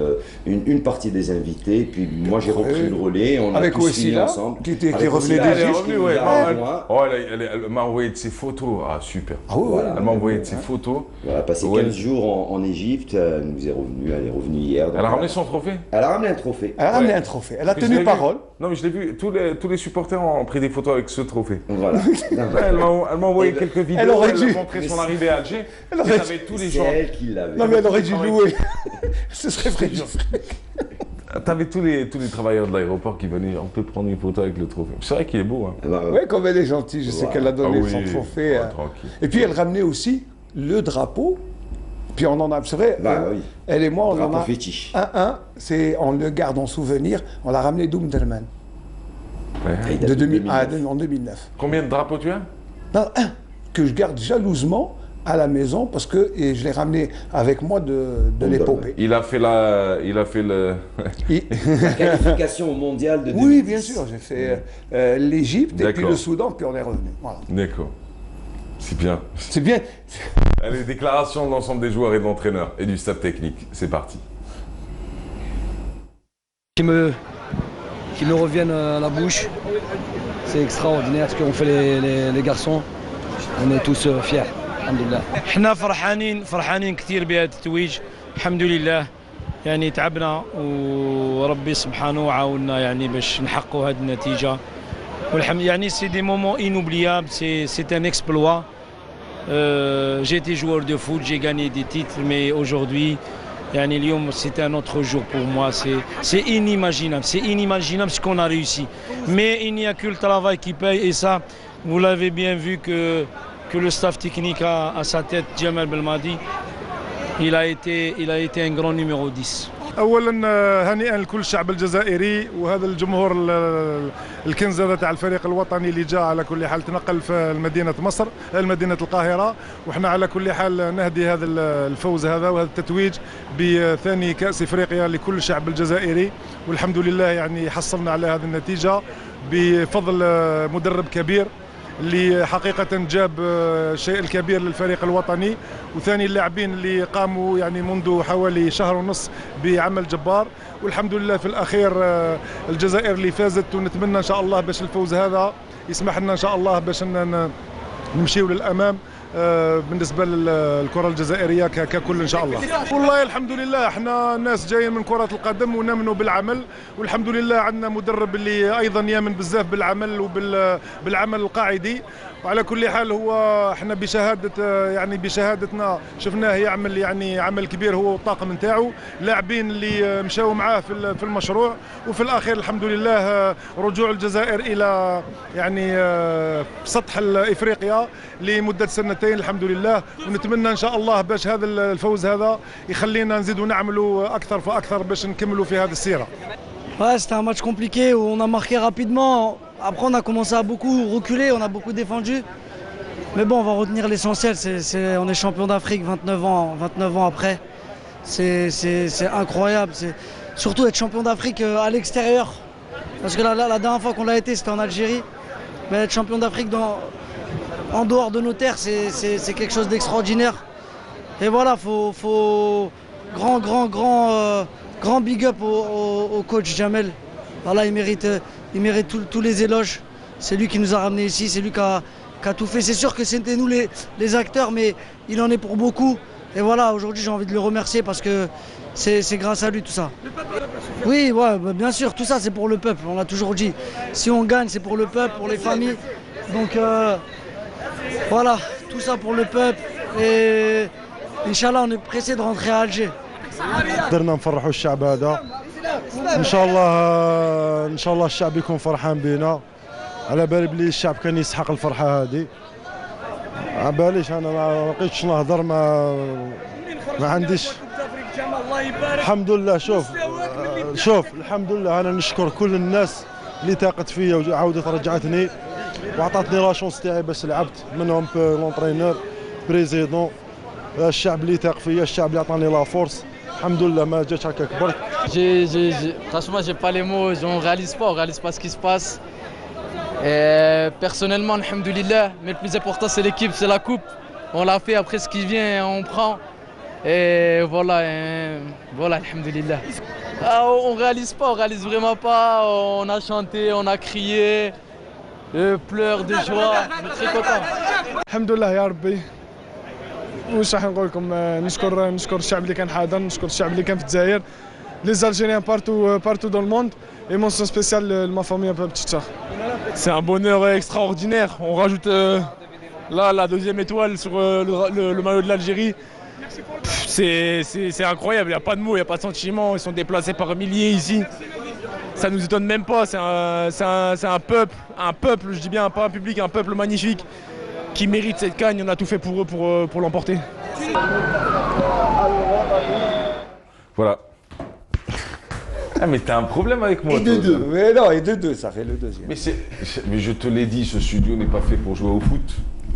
une partie des invités, puis moi j'ai repris le relais, on avec a tous fini ensemble. Qui revenait d'Égypte. Elle m'a envoyé de ses photos, ah super. Ah ouais, elle m'a envoyé de ses photos. Elle a passé 15 jours en Égypte, elle est revenue hier. Elle a ramené son trophée? Elle a ramené un trophée. Elle a ramené un trophée, elle a tenu parole. Non mais je l'ai vu, tous les supporters ont pris des photos avec ce trophée. Voilà. Elle m'a envoyé quelques vidéos, elle a montré son arrivée à Alger. Elle avait tous les gens. Non mais elle aurait dû louer. Ce serait vrai. T'avais tous les travailleurs de l'aéroport qui venaient, on peut prendre une photo avec le trophée. C'est vrai qu'il est beau. Hein. Oui, comme elle est gentille, je sais qu'elle a donné son trophée. Et puis elle ramenait aussi le drapeau. Puis on en a, c'est vrai, elle et moi, on en a on le garde en souvenir, on l'a ramené d'Umdurman. En 2009. Combien de drapeaux tu as? Non, un que je garde jalousement à la maison parce que je l'ai ramené avec moi de l'épopée. Il a fait la qualification au mondial de 2010. Oui, bien sûr, j'ai fait l'Égypte et puis le Soudan, puis on est revenu. Voilà. D'accord. C'est bien. C'est bien. Allez, déclaration de l'ensemble des joueurs et de l'entraîneur et du staff technique. C'est parti. Qui me reviennent à la bouche. C'est extraordinaire ce qu'ont fait les garçons. On est tous fiers. الحمد لله. احنا فرحانين كثير بهذا التتويج. الحمد لله. يعني تعبنا وربي سبحانه عاوننا يعني باش نحققوا هذه النتيجة. والحمد يعني c'est des moments inoubliables, c'est un exploit. J'ai été joueur de foot, j'ai gagné des titres, mais aujourd'hui يعني اليوم c'est un autre jour pour moi, c'est inimaginable ce qu'on a réussi. Mais il n'y a que le travail qui paye et ça vous l'avez bien vu que le staff technique a à sa tête Djemal Belmadi. Il a été un grand numéro 10. اولا هنيئا لكل الشعب الجزائري وهذا الجمهور الكنز هذا تاع الفريق الوطني اللي جاء على كل حال تنقل في مدينه مصر مدينه القاهره وحنا على كل حال نهدي هذا الفوز هذا وهذا التتويج بثاني كاس افريقيا لكل الشعب الجزائري والحمد لله يعني حصلنا على هذه النتيجه بفضل مدرب كبير اللي حقيقة جاب الشيء الكبير للفريق الوطني وثاني اللاعبين اللي قاموا يعني منذ حوالي شهر ونص بعمل جبار والحمد لله في الأخير الجزائر اللي فازت ونتمنى إن شاء الله باش الفوز هذا يسمح لنا إن شاء الله باش نمشيو للأمام بالنسبه للكره الجزائريه ككل ان شاء الله. والله الحمد لله احنا ناس جايين من كره القدم ونامنوا بالعمل والحمد لله عندنا مدرب اللي ايضا يامن بزاف بالعمل وبالعمل القاعدي وعلى كل حال هو احنا بشهادتنا شفناه يعمل يعني عمل كبير هو والطاقم نتاعو لاعبين اللي مشاو معاه في المشروع وفي الاخير الحمد لله رجوع الجزائر الى يعني سطح افريقيا لمده سنتين الحمد لله ونتمنى ان شاء الله باش هذا الفوز هذا يخلينا نزيدوا نعملوا اكثر فاكثر باش نكملوا في هذه السيره. Ouais, c'était un match compliqué où on a marqué rapidement. Après, on a commencé à beaucoup reculer, on a beaucoup défendu. Mais bon, on va retenir l'essentiel. On est champion d'Afrique 29 ans après. C'est incroyable. Surtout être champion d'Afrique à l'extérieur. Parce que la dernière fois qu'on l'a été, c'était en Algérie. Mais être champion d'Afrique en dehors de nos terres, c'est quelque chose d'extraordinaire. Et voilà, faut grand big up au coach Djamel. Voilà, il mérite tous les éloges. C'est lui qui nous a ramenés ici, c'est lui qui a tout fait. C'est sûr que c'était nous les acteurs, mais il en est pour beaucoup. Et voilà, aujourd'hui j'ai envie de le remercier parce que c'est grâce à lui tout ça. Oui, ouais, bien sûr, tout ça c'est pour le peuple, on l'a toujours dit. Si on gagne, c'est pour le peuple, pour les familles. Donc voilà, tout ça pour le peuple. Et Inch'Allah, on est pressé de rentrer à Alger. قدرنا نفرحوا الشعب هذا ان شاء الله الشعب يكون فرحان بينا على بالي بلي الشعب كان يسحق الفرحه هذه ما باليش انا ما لقيتش نهضر ما عنديش. الحمد لله. شوف الحمد لله انا نشكر كل الناس اللي تاقت فيا وعاودت رجعتني وعطاتني لا شونس تاعي باش لعبت، منهم لونطرينور بريزيدون، الشعب اللي تاق فيا، الشعب اللي عطاني لا فورس. الحمد لله ما جاتش هكا كبرت. Franchement, j'ai pas les mots, on réalise pas ce qui se passe. Personnellement, alhamdoulilah, mais le plus important c'est l'équipe, c'est la coupe. On l'a fait, après ce qui vient, on prend. Et voilà, alhamdoulilah. On réalise vraiment pas. On a chanté, on a crié, pleurs de joie, on est très contents. Alhamdoulilah يا ربي. واش راح نقول لكم، نشكر الشعب اللي كان حاضر، نشكر الشعب اللي كان في الجزائر، les Algériens partout dans le monde, et mention spéciale ma famille un peu petite. C'est un bonheur extraordinaire. On rajoute là la deuxième étoile sur le maillot de l'Algérie. C'est incroyable, il n'y a pas de mots, il n'y a pas de sentiments. Ils sont déplacés par milliers ici. Ça nous étonne même pas. C'est un peuple, je dis bien pas un public, un peuple magnifique qui mérite cette canne. On a tout fait pour eux pour l'emporter. Voilà. Ah mais t'as un problème avec moi. Et de deux. Mais non, et de deux, ça fait le deuxième. Mais je te l'ai dit, ce studio n'est pas fait pour jouer au foot.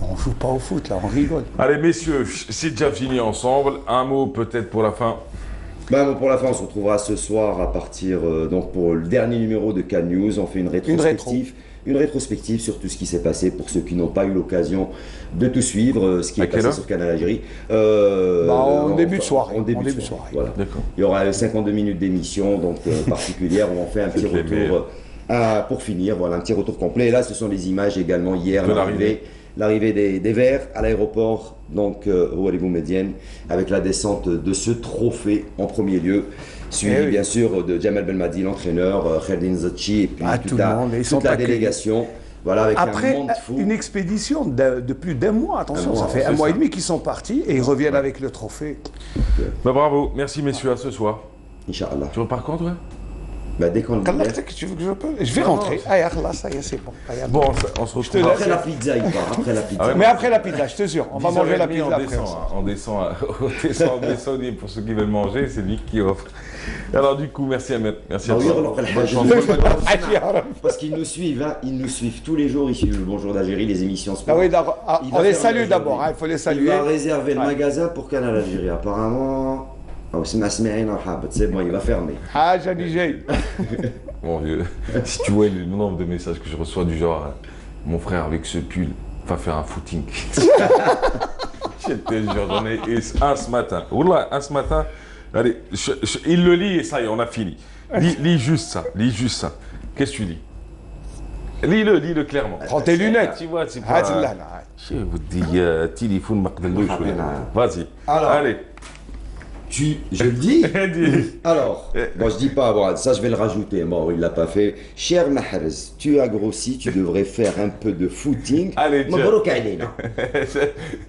On joue pas au foot là, on rigole. Allez messieurs, c'est déjà fini ensemble. Un mot peut-être pour la fin. Pour la fin, on se retrouvera ce soir à partir donc pour le dernier numéro de Cannes News. On fait une rétrospective sur tout ce qui s'est passé pour ceux qui n'ont pas eu l'occasion de tout suivre, ce qui est passé sur Canal Algérie. En début de soirée. Voilà. Il y aura 52 minutes d'émission donc particulière où on fait un petit retour pour finir. Voilà, un petit retour complet. Et là, ce sont les images également hier, l'arrivée des Verts à l'aéroport, donc au Halibou Médienne, avec la descente de ce trophée en premier lieu. Suivi bien sûr de Djamel Belmadi, l'entraîneur, Kherdin Zachi et puis toute la délégation. Voilà, avec après un monde fou. Une expédition de plus d'un mois, attention, ça fait un mois et demi qu'ils sont partis et ils reviennent avec le trophée. Bravo, merci messieurs, à ce soir. Inch'Allah. Tu repars quand toi? Dès qu'on tu veux que je peux? Je vais rentrer. Là, ça y est, c'est bon. Bon, on se retrouve après la pizza, il part. Après la pizza. Mais après la pizza, je te jure, on va manger la pizza après. On descend pour ceux qui veulent manger, c'est lui qui offre. Alors du coup, merci Ahmed, merci à toi. Parce qu'ils nous suivent, ils nous suivent tous les jours ici, le Bonjour d'Algérie, les émissions sport. Ah oui, d'accord. On les salue d'abord, il faut les saluer. Il va réserver le magasin pour Canal Algérie, apparemment. C'est bon, il va fermer. Ah, Janijay. Mon vieux, si tu vois le nombre de messages que je reçois du genre, mon frère avec ce pull va faire un footing. Je te jure, j'en ai un ce matin. Oula, un ce matin. Allez, il le lit et ça y est, on a fini. Lis juste ça, Qu'est-ce que tu lis? Lis-le clairement. Prends tes lunettes. Tu vois, c'est pas... Je vous dis, téléphone, vas-y. Allez. Je le dis. Alors, bon, je dis pas, bon, ça je vais le rajouter. Bon, il l'a pas fait. Cher Mahrez, tu as grossi, tu devrais faire un peu de footing. Allez, tiens. Mabrouk alina.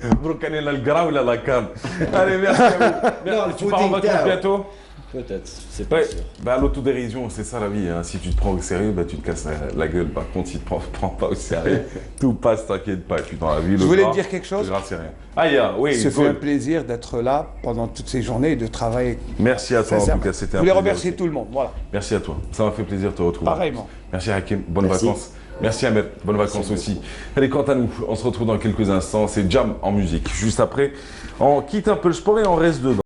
Mabrouk alina le gras ou la cam. Allez, merci à vous. Non, tu pars en vacances bientôt? Peut-être, c'est pas sûr. L'autodérision, c'est ça la vie. Hein. Si tu te prends au sérieux, tu te casses la gueule. Par contre, si tu te prends pas au sérieux, tout passe, t'inquiète pas. Et puis dans la vie, je voulais te dire quelque chose. C'est rien. Oui, c'est fait un plaisir d'être là pendant toutes ces journées et de travailler. Merci à toi, en tout cas, c'était un plaisir. Je voulais remercier tout le monde, voilà. Merci à toi, ça m'a fait plaisir de te retrouver. Pareillement. Merci Hakim, bonnes vacances. Merci Ahmed, bonnes vacances aussi. Allez, quant à nous, on se retrouve dans quelques instants. C'est Jam en musique. Juste après, on quitte un peu le sport et on reste dedans.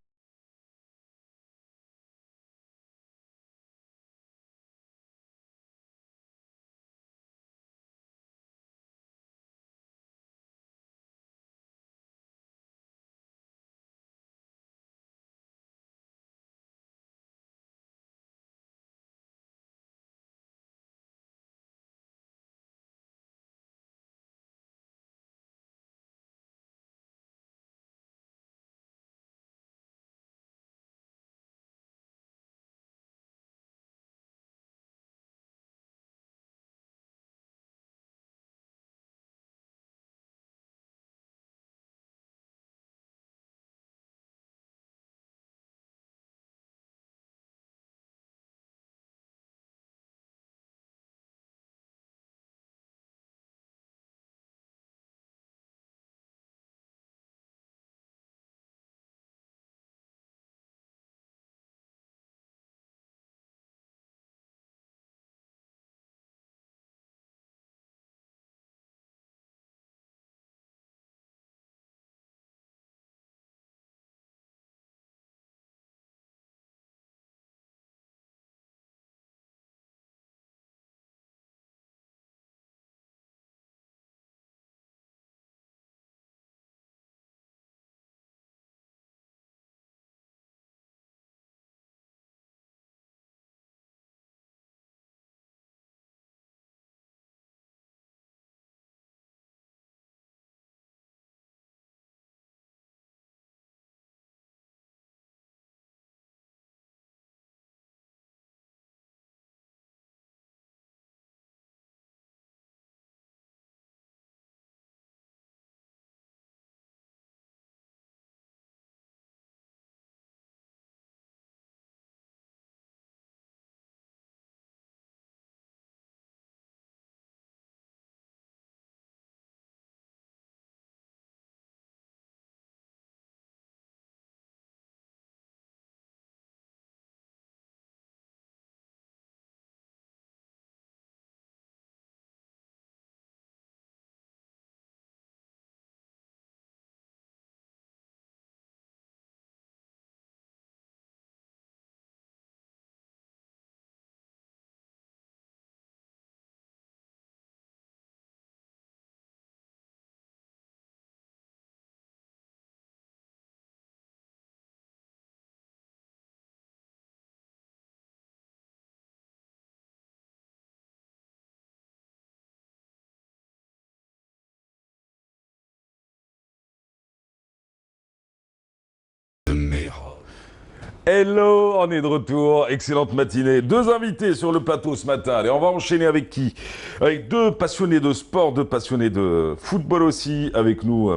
Hello, on est de retour. Excellente matinée. 2 invités sur le plateau ce matin. Allez, on va enchaîner avec qui? Avec 2 passionnés de sport, 2 passionnés de football aussi. Avec nous,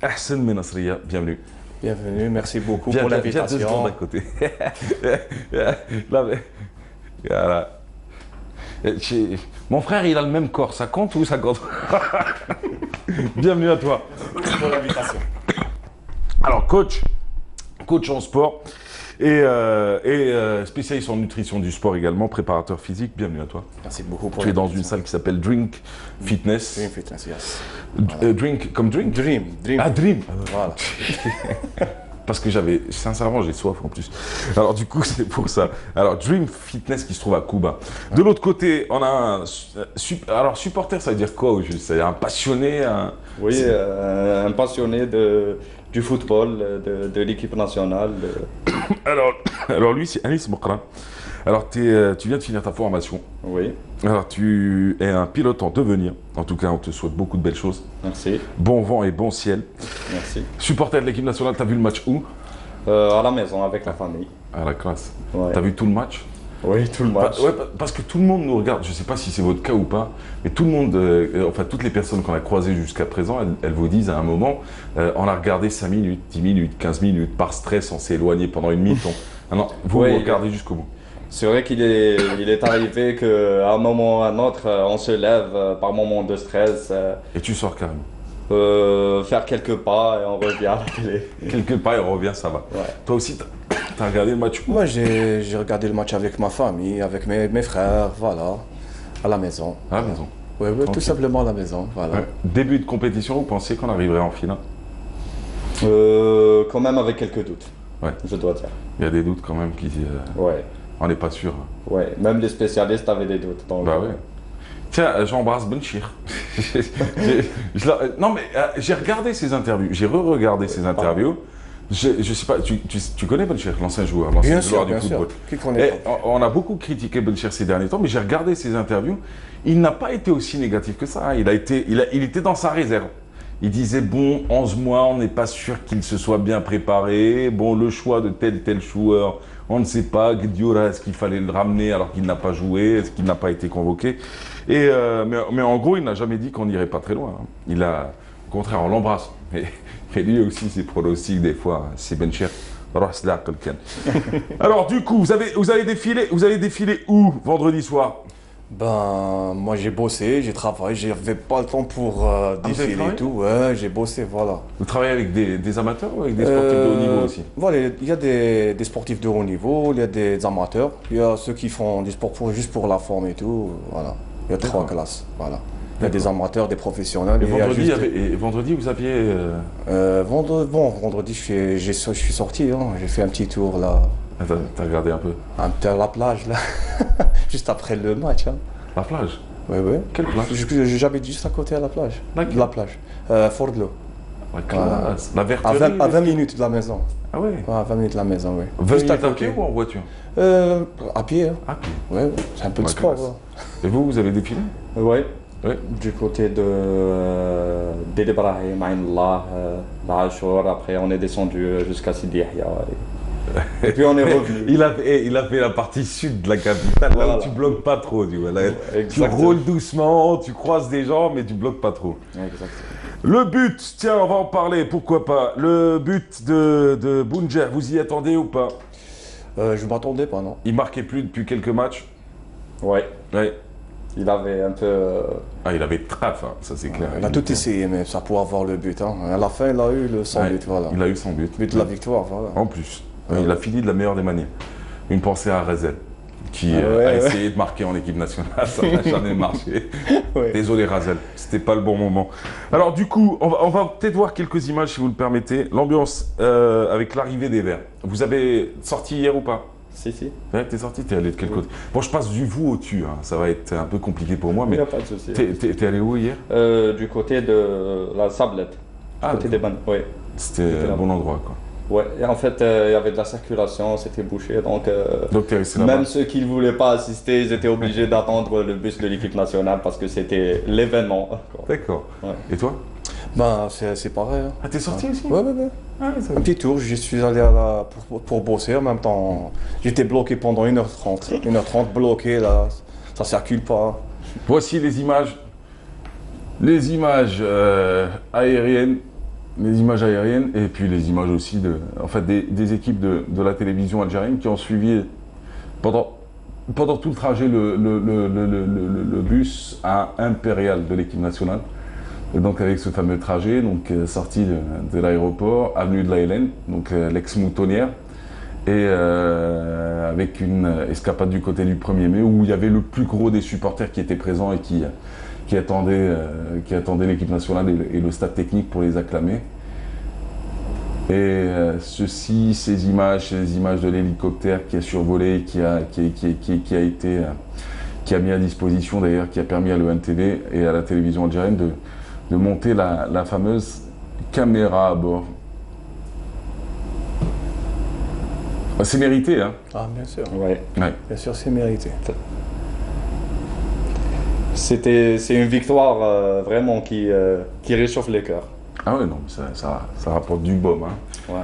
Ahsen Menasria. Bienvenue. Bienvenue, merci beaucoup pour l'invitation. Viens 2 secondes à côté. Là, mais... Voilà. Mon frère, il a le même corps. Ça compte ou ça compte? Bienvenue à toi. Merci pour l'invitation. Alors, coach en sport et spécialiste en nutrition du sport également, préparateur physique. Bienvenue à toi. Merci beaucoup pour Tu es dans une salle qui s'appelle Drink Fitness. Dream Fitness, yes. Voilà. Drink comme drink? Dream. Ah, Dream. Voilà. Parce que sincèrement, j'ai soif en plus. Alors du coup, c'est pour ça. Alors, Dream Fitness qui se trouve à Cuba. De l'autre côté, on a alors, supporter, ça veut dire quoi au juste? C'est un passionné Oui, un passionné du football, de l'équipe nationale. Alors lui, c'est Anis Mokran. Alors, tu viens de finir ta formation. Oui. Alors, tu es un pilote en devenir. En tout cas, on te souhaite beaucoup de belles choses. Merci. Bon vent et bon ciel. Merci. Supporter de l'équipe nationale, tu as vu le match où? À la maison, avec la famille. À la classe. Ouais. Tu as vu tout le match? Oui, tout le match. Parce que tout le monde nous regarde. Je ne sais pas si c'est votre cas ou pas, mais tout le monde, enfin toutes les personnes qu'on a croisées jusqu'à présent, elles vous disent à un moment, on a regardé 5 minutes, 10 minutes, 15 minutes, par stress, on s'est éloigné pendant une minute. Vous regardez jusqu'au bout. C'est vrai qu'il est arrivé qu'à un moment ou à un autre, on se lève par moment de stress. Et tu sors carrément? Faire quelques pas et on revient à la télé. Quelques pas et on revient, ça va. Ouais. Toi aussi, t'as regardé le match où? Moi, j'ai regardé le match avec ma famille, avec mes frères, voilà, à la maison. À la maison? Oui, tout simplement à la maison, voilà. Ouais. Début de compétition, vous pensiez qu'on arriverait en finale? Quand même avec quelques doutes, je dois dire. Il y a des doutes quand même qui... Ouais. On n'est pas sûr. Ouais, même les spécialistes avaient des doutes. Donc... Bah ouais. Tiens, j'embrasse Benchir. Non mais j'ai regardé ses interviews, j'ai re-regardé ses interviews. Je sais pas, tu connais Benchir, l'ancien joueur, l'ancien joueur du football. Qui connaît pas. On a beaucoup critiqué Benchir ces derniers temps, mais j'ai regardé ses interviews. Il n'a pas été aussi négatif que ça. Il était dans sa réserve. Il disait, bon, 11 mois, on n'est pas sûr qu'il se soit bien préparé. Bon, le choix de tel joueur, on ne sait pas. Guedioura, est-ce qu'il fallait le ramener alors qu'il n'a pas joué? Est-ce qu'il n'a pas été convoqué? Mais en gros, il n'a jamais dit qu'on n'irait pas très loin. Il a, au contraire, on l'embrasse. Mais lui aussi, ses pronostics, des fois, c'est Benchir. Alors, du coup, vous avez défilé où vendredi soir? Ben, moi j'ai bossé, j'ai travaillé, j'avais pas le temps pour défiler et tout. Ouais, j'ai bossé, voilà. Vous travaillez avec des amateurs ou avec des sportifs de haut niveau aussi? Voilà, il y a des sportifs de haut niveau, il y a des amateurs, il y a ceux qui font du sport juste pour la forme et tout, voilà. Il y a 3 classes, voilà. Il y a des amateurs, des professionnels. Et vendredi, vous aviez... Vendredi, je suis sorti, hein, j'ai fait un petit tour là. T'as regardé un peu? Un peu à la plage là, juste après le match. Hein. La plage? Oui, oui. Quelle plage? J'habite juste à côté à la plage. La plage. Fort-de-l'eau. La classe. La Verterie, à 20 minutes de la maison. Ah oui? À 20 minutes de la maison, oui. 20 minutes à pied ou en voiture? À pied. Hein. À pied? Oui, c'est un peu de sport. Là. Et vous avez défilé? Oui. Du côté d'El Ibrahim, Aïnallah, d'Achour, après on est descendu jusqu'à Sidi Yahya. Et puis on est revenu. Il a fait la partie sud de la capitale, là où tu bloques pas trop. Tu vois, là, tu roules doucement, tu croises des gens, mais tu bloques pas trop. Exactement. Le but, tiens, on va en parler, pourquoi pas. Le but de Bounja, vous y attendez ou pas? Je m'attendais pas, non. Il marquait plus depuis quelques matchs? Ouais. Il avait un peu... Ah, il avait traf, hein, ça c'est clair. Il a tout essayé, mais ça pour avoir le but. Hein. À la fin, il a eu son but, voilà. Il a eu son but. But de la victoire, voilà. En plus, il a fini de la meilleure des manières. Une pensée à Razel, qui a essayé de marquer en équipe nationale, ça n'a jamais marché. Désolé Razel, c'était pas le bon moment. Alors du coup, on va peut-être voir quelques images si vous le permettez. L'ambiance avec l'arrivée des Verts. Vous avez sorti hier ou pas? Si. Ouais, t'es sorti, t'es allé de quel côté? Bon, je passe du vous au tu, hein. Ça va être un peu compliqué pour moi, mais... Il n'y a pas de souci. T'es allé où hier? Du côté de la Sablette, du côté des Bannes, oui. C'était un bon endroit, quoi. Ouais, et en fait, il y avait de la circulation, c'était bouché, donc t'es resté là-bas. même ceux qui ne voulaient pas assister, ils étaient obligés d'attendre le bus de l'équipe nationale parce que c'était l'événement. D'accord. Ouais. Et toi? Ben, c'est pareil. Hein. Ah, t'es sorti aussi? Ouais. Un petit tour, je suis allé pour bosser en même temps. J'étais bloqué pendant 1h30. 1h30 bloqué, là, ça circule pas. Voici les images. Les images aériennes. Les images aériennes et puis les images aussi des équipes de la télévision algérienne qui ont suivi pendant tout le trajet le bus à Impérial de l'équipe nationale. Et donc avec ce fameux trajet, donc sorti de l'aéroport, avenue de la Hélène, donc l'ex-moutonnière, et avec une escapade du côté du 1er mai où il y avait le plus gros des supporters qui étaient présents et qui attendaient l'équipe nationale et le stade technique pour les acclamer. Et ces images, c'est les images de l'hélicoptère qui a survolé, qui a mis à disposition d'ailleurs, qui a permis à l'ENTV et à la télévision algérienne de monter la fameuse caméra à bord. C'est mérité, hein? Ah, bien sûr. Ouais. Bien sûr, c'est mérité. C'est une victoire vraiment qui réchauffe les cœurs. Ah ouais, non, ça rapporte du baume. Hein. Ouais.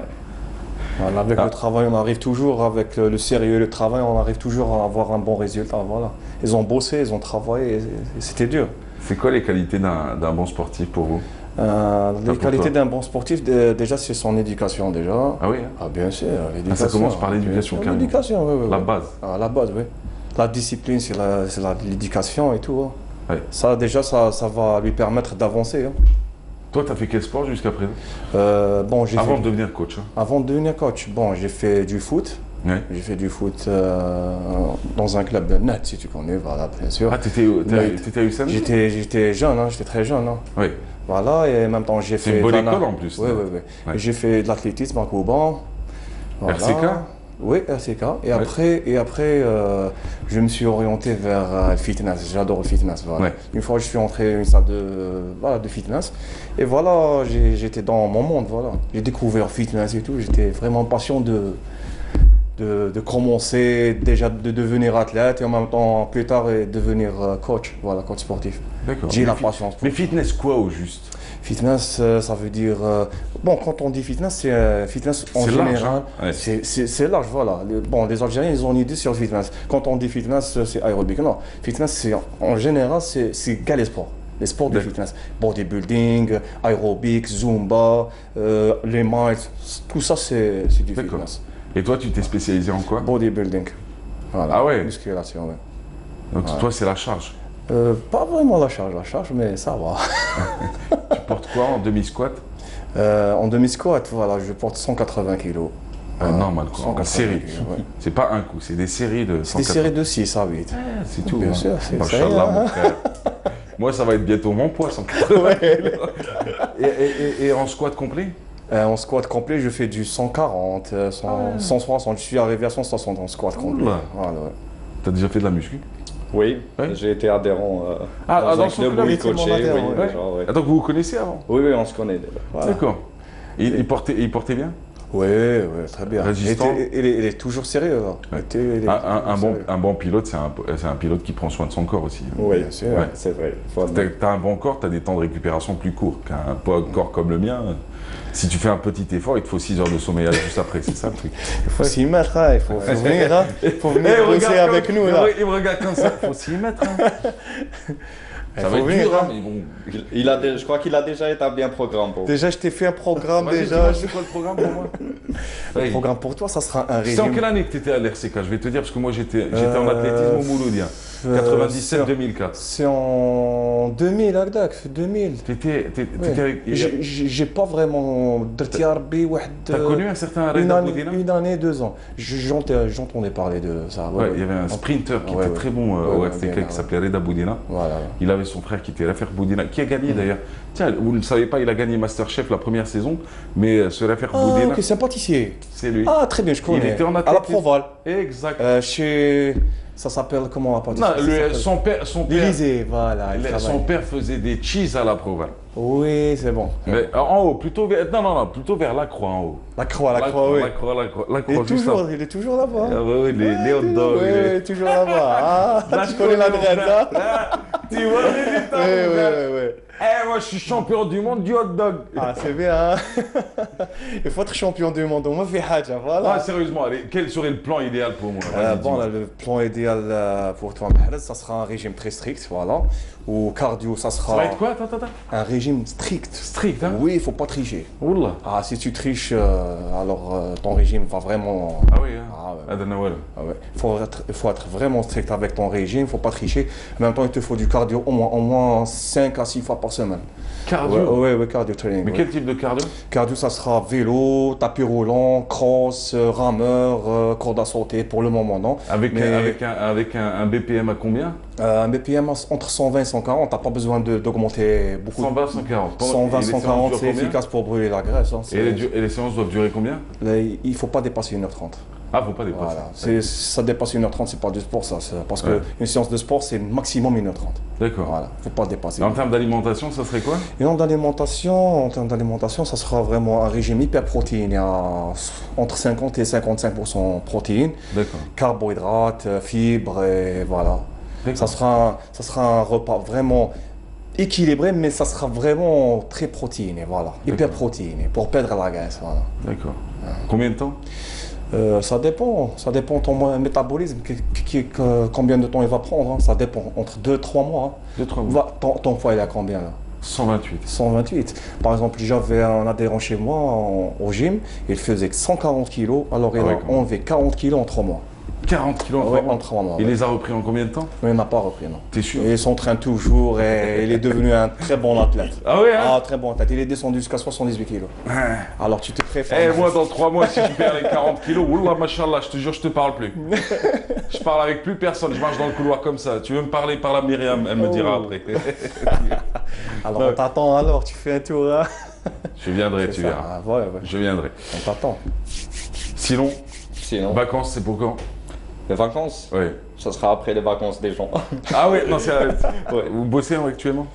Voilà, avec le travail, on arrive toujours, avec le sérieux et le travail, on arrive toujours à avoir un bon résultat. Voilà. Ils ont bossé, ils ont travaillé, et c'était dur. C'est quoi les qualités d'un bon sportif pour vous? Les qualités d'un bon sportif, déjà, c'est son éducation, déjà. Ah oui? Ah, bien sûr, l'éducation. Ça commence par l'éducation, quand même. L'éducation, oui. La base. Ah, la base, oui. La discipline, c'est l'éducation et tout. Hein. Ouais. Ça, déjà, ça va lui permettre d'avancer. Hein. Toi, tu as fait quel sport jusqu'à présent? Avant de devenir coach. Hein. Avant de devenir coach, j'ai fait du foot. Ouais. J'ai fait du foot dans un club de net, si tu connais, voilà, bien sûr. Ah, t'étais à USAM? J'étais jeune, hein, j'étais très jeune. Hein. Oui. Voilà, et en même temps, j'ai fait... C'est une bonne école en plus. Oui. J'ai fait de l'athlétisme à Couban. Voilà. RCK? Oui, RCK. Et après, je me suis orienté vers le fitness. J'adore le fitness. Voilà. Ouais. Une fois, je suis entré dans une salle de fitness. Et voilà, j'étais dans mon monde. Voilà. J'ai découvert le fitness et tout. J'étais vraiment patient de commencer déjà de devenir athlète et en même temps plus tard devenir coach, voilà, coach sportif. D'accord. J'ai la patience. Mais fitness quoi au juste? Fitness, ça veut dire quand on dit fitness, c'est fitness en général. Hein. Ouais. C'est large, voilà. Les Algériens, ils ont une idée sur le fitness. Quand on dit fitness, c'est aérobic. Non, fitness, c'est en général, c'est qu'à les sports. Les sports de fitness, bodybuilding, aérobic, zumba, les miles, tout ça c'est du fitness. Et toi, tu t'es spécialisé en quoi? Bodybuilding. Voilà. Ah ouais? Musculation, ouais. Donc toi, c'est la charge? Pas vraiment la charge, mais ça va. Tu portes quoi en demi-squat? En demi-squat, voilà, je porte 180 kg. Normal, quoi. En série. Ouais. C'est pas un coup, c'est des séries de 180. C'est des séries de 6 à 8. C'est tout. Bien sûr, c'est ça. Machallah, mon frère. Moi, ça va être bientôt mon poids, 180 kg. Et en squat complet? En squat complet, je fais du 140, 160. Je suis arrivé à 160 en squat complet. Voilà, ouais. T'as déjà fait de la muscu? Oui, j'ai été adhérent dans un club où il coachait. Ouais. Donc vous vous connaissez avant? Oui, on se connaît déjà. Voilà. D'accord. Il portait bien? Oui, très bien. Résistant. Il est toujours sérieux. Ouais. Un bon pilote, c'est un pilote qui prend soin de son corps aussi. Oui, bien sûr, c'est vrai. T'as un bon corps, t'as des temps de récupération plus courts qu'un corps comme le mien. Si tu fais un petit effort, il te faut 6 heures de sommeil juste après, c'est ça le truc. Il faut s'y mettre, hein. Il faut venir, hein. Il faut venir bosser avec nous, là. Il me regarde comme ça, il faut s'y mettre, hein. Ça va être dur, hein, mais bon. Je crois qu'il a déjà établi un programme pour Déjà, je t'ai fait un programme, déjà. C'est quoi le programme pour moi? Le programme pour toi, ça sera un régime. C'est en quelle année que tu étais à l'RCK? Je vais te dire, parce que moi, j'étais en athlétisme au Mouloudien. 97-2004. C'est en 2000, Agdak, 2000. J'ai pas vraiment... T'as connu un certain Reda Boudina? Une année, 2 ans. J'entendais parler de ça. Ouais, il y avait un sprinter qui était très bon au RCK qui s'appelait Reda Boudina. Voilà. Il avait son frère qui était Rafer Boudina, qui a gagné d'ailleurs. Tiens, vous ne le savez pas, il a gagné Masterchef la première saison, mais ce Rafer Boudina... ok, c'est un pâtissier. C'est lui. Ah, très bien, je connais. Il était en athlétisme. À la Proval. Exact. Chez... Ça s'appelle comment la pâtisserie? Non, son père... L'Élysée, voilà. Son père faisait des cheese à la Proval. Oui, c'est bon. Mais en haut, plutôt vers... Non, plutôt vers la Croix en haut. La Croix, oui. La Croix, il est toujours là-bas. Oui, les hot dogs. Oui, il est toujours là-bas. Ah, tu connais l'adresse, là? Tu vois les détails. Oui. Eh, moi, je suis champion du monde du hot dog. Ah, c'est bien. Il faut être champion du monde. On m'a fait haja, voilà. Ah, sérieusement, allez, quel serait le plan idéal pour moi? Bon, là, le plan idéal pour toi, Mahrez, ça sera un régime très strict, voilà. Ou cardio, ça sera. Ça va être quoi? Attends. Un régime strict. Strict, hein? Oui, il faut pas tricher. Oula. Ah, si tu triches, alors ton régime va vraiment. Ah oui, hein? Ah ouais. Ah ouais. Il faut être vraiment strict avec ton régime, il ne faut pas tricher. En même temps, il te faut du cardio au moins 5 à 6 fois par semaine. Cardio? Ouais, cardio training. Mais quel type de cardio? Cardio, ça sera vélo, tapis roulant, cross, rameur, corde à sauter pour le moment, non. Avec un BPM à combien? Un BPM entre 120 et 140, tu n'as pas besoin d'augmenter beaucoup. 120, 140. 120, 140, c'est efficace pour brûler la graisse. Hein, et les séances doivent durer combien? Il ne faut pas dépasser 1h30. Ah, faut pas dépasser. Voilà. Ça dépasse 1h30, c'est pas du sport, ça. Parce qu'une séance de sport, c'est maximum 1h30. D'accord. Voilà, faut pas dépasser. Et en termes d'alimentation, ça serait quoi? Et en termes d'alimentation, ça sera vraiment un régime hyper protéiné, entre 50 et 55% protéines. D'accord. Carbohydrates, fibres, et voilà. Ça sera un repas vraiment équilibré, mais ça sera vraiment très protéiné, voilà. Hyper protéiné, pour perdre la graisse, voilà. D'accord. Combien de temps? Ça dépend de ton métabolisme, combien de temps il va prendre, hein. Ça dépend, entre 2-3 mois. Hein. 2-3 mois. Ton poids il est à combien là? 128. 128. Par exemple, j'avais un adhérent chez moi au gym, il faisait 140 kg, alors il a enlevé 40 kg en 3 mois. 40 kilos en 3 mois. Il les a repris en combien de temps? Mais il n'a pas repris, non. T'es sûr? Il s'entraîne toujours et il est devenu un très bon athlète. Ah ouais, hein? Ah, très bon athlète. Il est descendu jusqu'à 78 kilos. Alors tu te préfères. Eh, moi, dans 3 mois, si je perds les 40 kilos, wallah, machallah, je te jure, je te parle plus. Je parle avec plus personne, je marche dans le couloir comme ça. Tu veux me parler par la Myriam, elle me dira après. Alors on t'attend alors, tu fais un tour. Hein. Je viendrai, tu verras. Ouais. Je viendrai. On t'attend. Sinon, vacances, c'est pour quand? Les vacances? Oui. Ça sera après les vacances des gens. Ah ouais, non, c'est ouais. Vous bossez actuellement?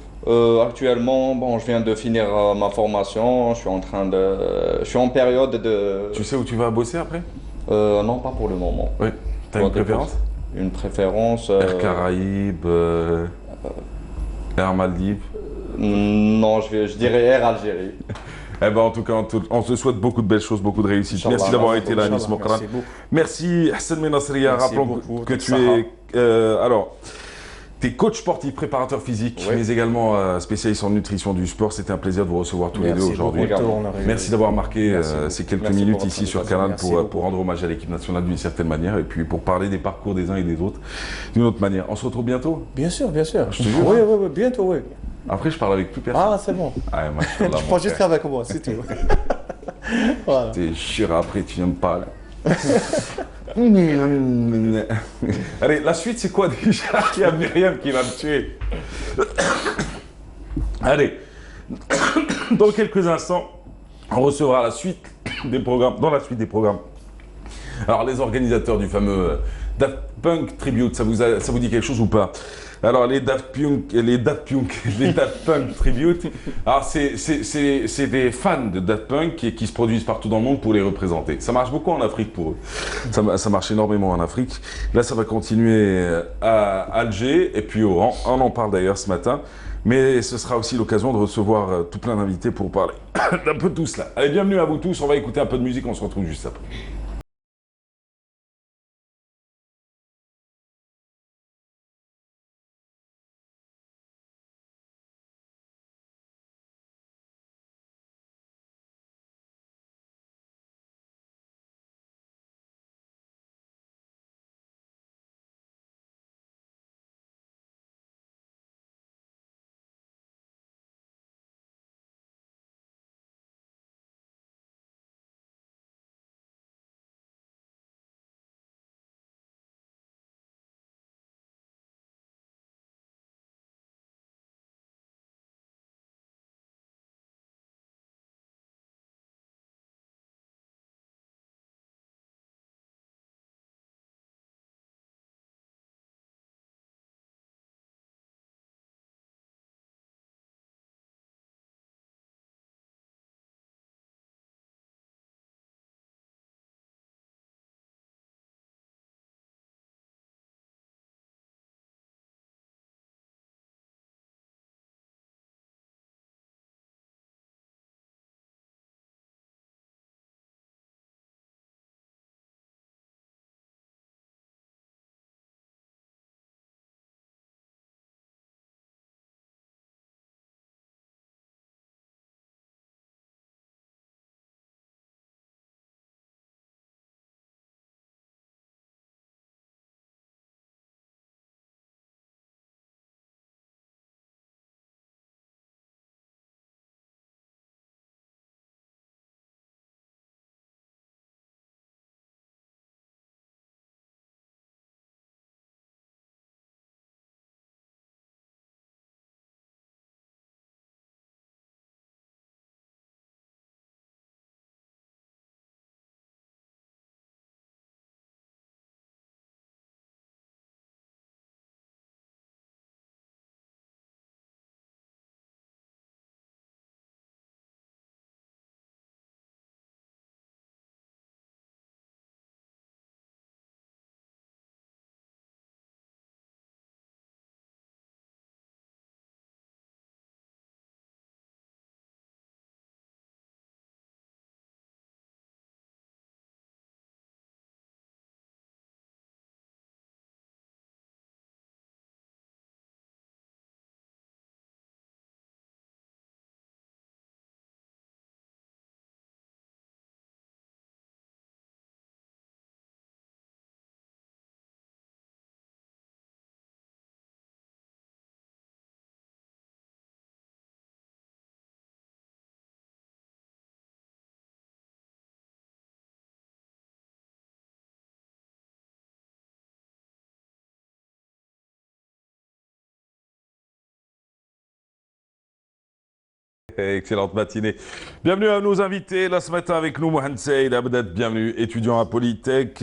Actuellement, bon, je viens de finir ma formation, je suis en période de... Tu sais où tu vas bosser après? Non, pas pour le moment. Oui. T'as une préférence? Une préférence... Air Caraïbes, Air Maldives? Non, je dirais Air Algérie. Eh ben, en tout cas, on te souhaite beaucoup de belles choses, beaucoup de réussite. Merci d'avoir été là, Anis Mokran. Merci, Hassan Menasria. Rappelons que tu es... tu es coach sportif, préparateur physique, mais également spécialiste en nutrition du sport. C'était un plaisir de vous recevoir tous les deux aujourd'hui. Merci d'avoir marqué ces quelques minutes ici sur Canal pour rendre hommage à l'équipe nationale d'une certaine manière et puis pour parler des parcours des uns et des autres d'une autre manière. On se retrouve bientôt? Bien sûr, bien sûr. Je te jure. Oui, bientôt, oui. Après, je parle avec plus personne. Ah, c'est bon. Ah, tu parles juste avec moi, c'est tout. Voilà. T'es chiant, après, tu viens me parler. Allez, la suite, c'est quoi déjà? Il y a Myriam qui va me tuer. Allez, dans quelques instants, on recevra la suite des programmes. Dans la suite des programmes. Alors, les organisateurs du fameux Daft Punk Tribute, ça vous dit quelque chose ou pas? Alors, les Daft Punk Tribute, alors c'est des fans de Daft Punk qui se produisent partout dans le monde pour les représenter. Ça marche beaucoup en Afrique pour eux. Ça marche énormément en Afrique. Là, ça va continuer à Alger et puis Oran. On en parle d'ailleurs ce matin. Mais ce sera aussi l'occasion de recevoir tout plein d'invités pour parler d'un peu de tout cela. Allez, bienvenue à vous tous. On va écouter un peu de musique. On se retrouve juste après. Excellente matinée. Bienvenue à nos invités. Là ce matin avec nous, Mohamed Saïd Abdet, bienvenue, étudiant à Polytech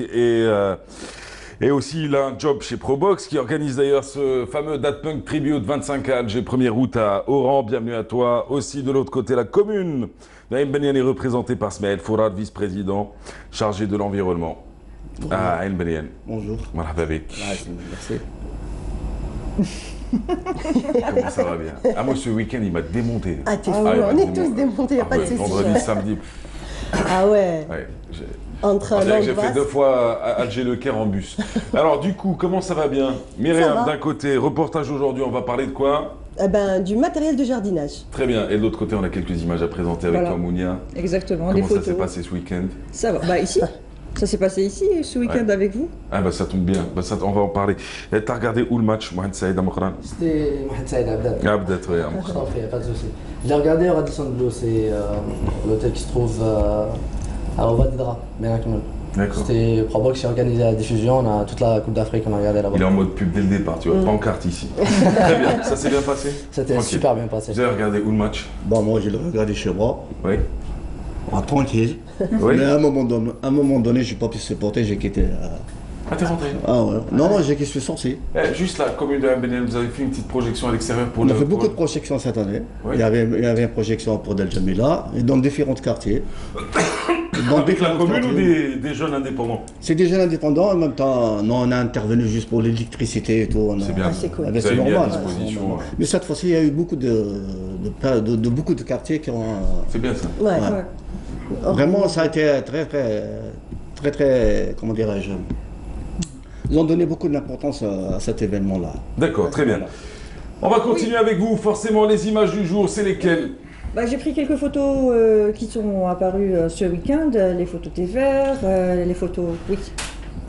et aussi il a un job chez Probox qui organise d'ailleurs ce fameux Daft Punk Tribute 25 à Alger, 1er août à Oran. Bienvenue à toi. Aussi de l'autre côté, la commune. Naïm Benian est représenté par Smaël Fourad, vice-président chargé de l'environnement. Ah, Naïm Benian. Bonjour. Marhaba bik. Merci. Comment ça va bien? Ah, moi ce week-end il m'a démonté. Ah, t'es fou, on est tous démontés, il n'y a pas de souci. Vendredi, samedi. Ah ouais. Entre j'ai fait 2 fois Alger-Le-Caire en bus. Alors du coup, comment ça va bien? Myriam, d'un côté, reportage aujourd'hui, on va parler de quoi? Eh ben, du matériel de jardinage. Très bien. Et de l'autre côté, on a quelques images à présenter avec toi, Mounia. Exactement, comment des photos. Ça s'est passé ce week-end? Ça va. Bah ici. Ça s'est passé ici, ce week-end avec vous? Ah bah ça tombe bien, bah, ça, on va en parler. T'as regardé où le match, Mohamed Saïd Amokran? C'était Mohamed Saïd Abdet. Abdet, oui, Amokran. Je t'en prie, pas de souci. Je l'ai regardé au Radisson Blu, c'est l'hôtel qui se trouve à Ovadidra, Benaknoun. D'accord. C'était Probox qui a organisé la diffusion, on a toute la Coupe d'Afrique, on a regardé là-bas. Il est en mode pub dès le départ, tu vois, pas en carte ici. Très bien, ça s'est bien passé? C'était super bien passé. Vous avez regardé où le match? Bon, moi j'ai regardé chez moi. Oui. Tranquille. Oui. Mais à un moment donné, je n'ai pas pu supporter, j'ai quitté. Ah, t'es rentré? Ah ouais. Non, j'ai quitté sorti. Juste la commune de Mbenian, vous avez fait une petite projection à l'extérieur pour On a fait beaucoup de projections cette année. Oui. Il y avait une projection pour Del Jamila et dans différents quartiers. Avec la commune ou des jeunes indépendants? C'est des jeunes indépendants, en même temps, non, on a intervenu juste pour l'électricité et tout. C'est bien, c'est cool. Vous avez mis à disposition. Mais cette fois-ci, il y a eu beaucoup beaucoup de quartiers qui ont... C'est bien ça. Ouais. Vraiment, ça a été très, comment dirais-je, ils ont donné beaucoup d'importance à cet événement-là. D'accord, très bien. On va continuer avec vous. Forcément, les images du jour, c'est lesquelles? Bah, j'ai pris quelques photos qui sont apparues ce week-end, les photos des verts, les photos... Oui.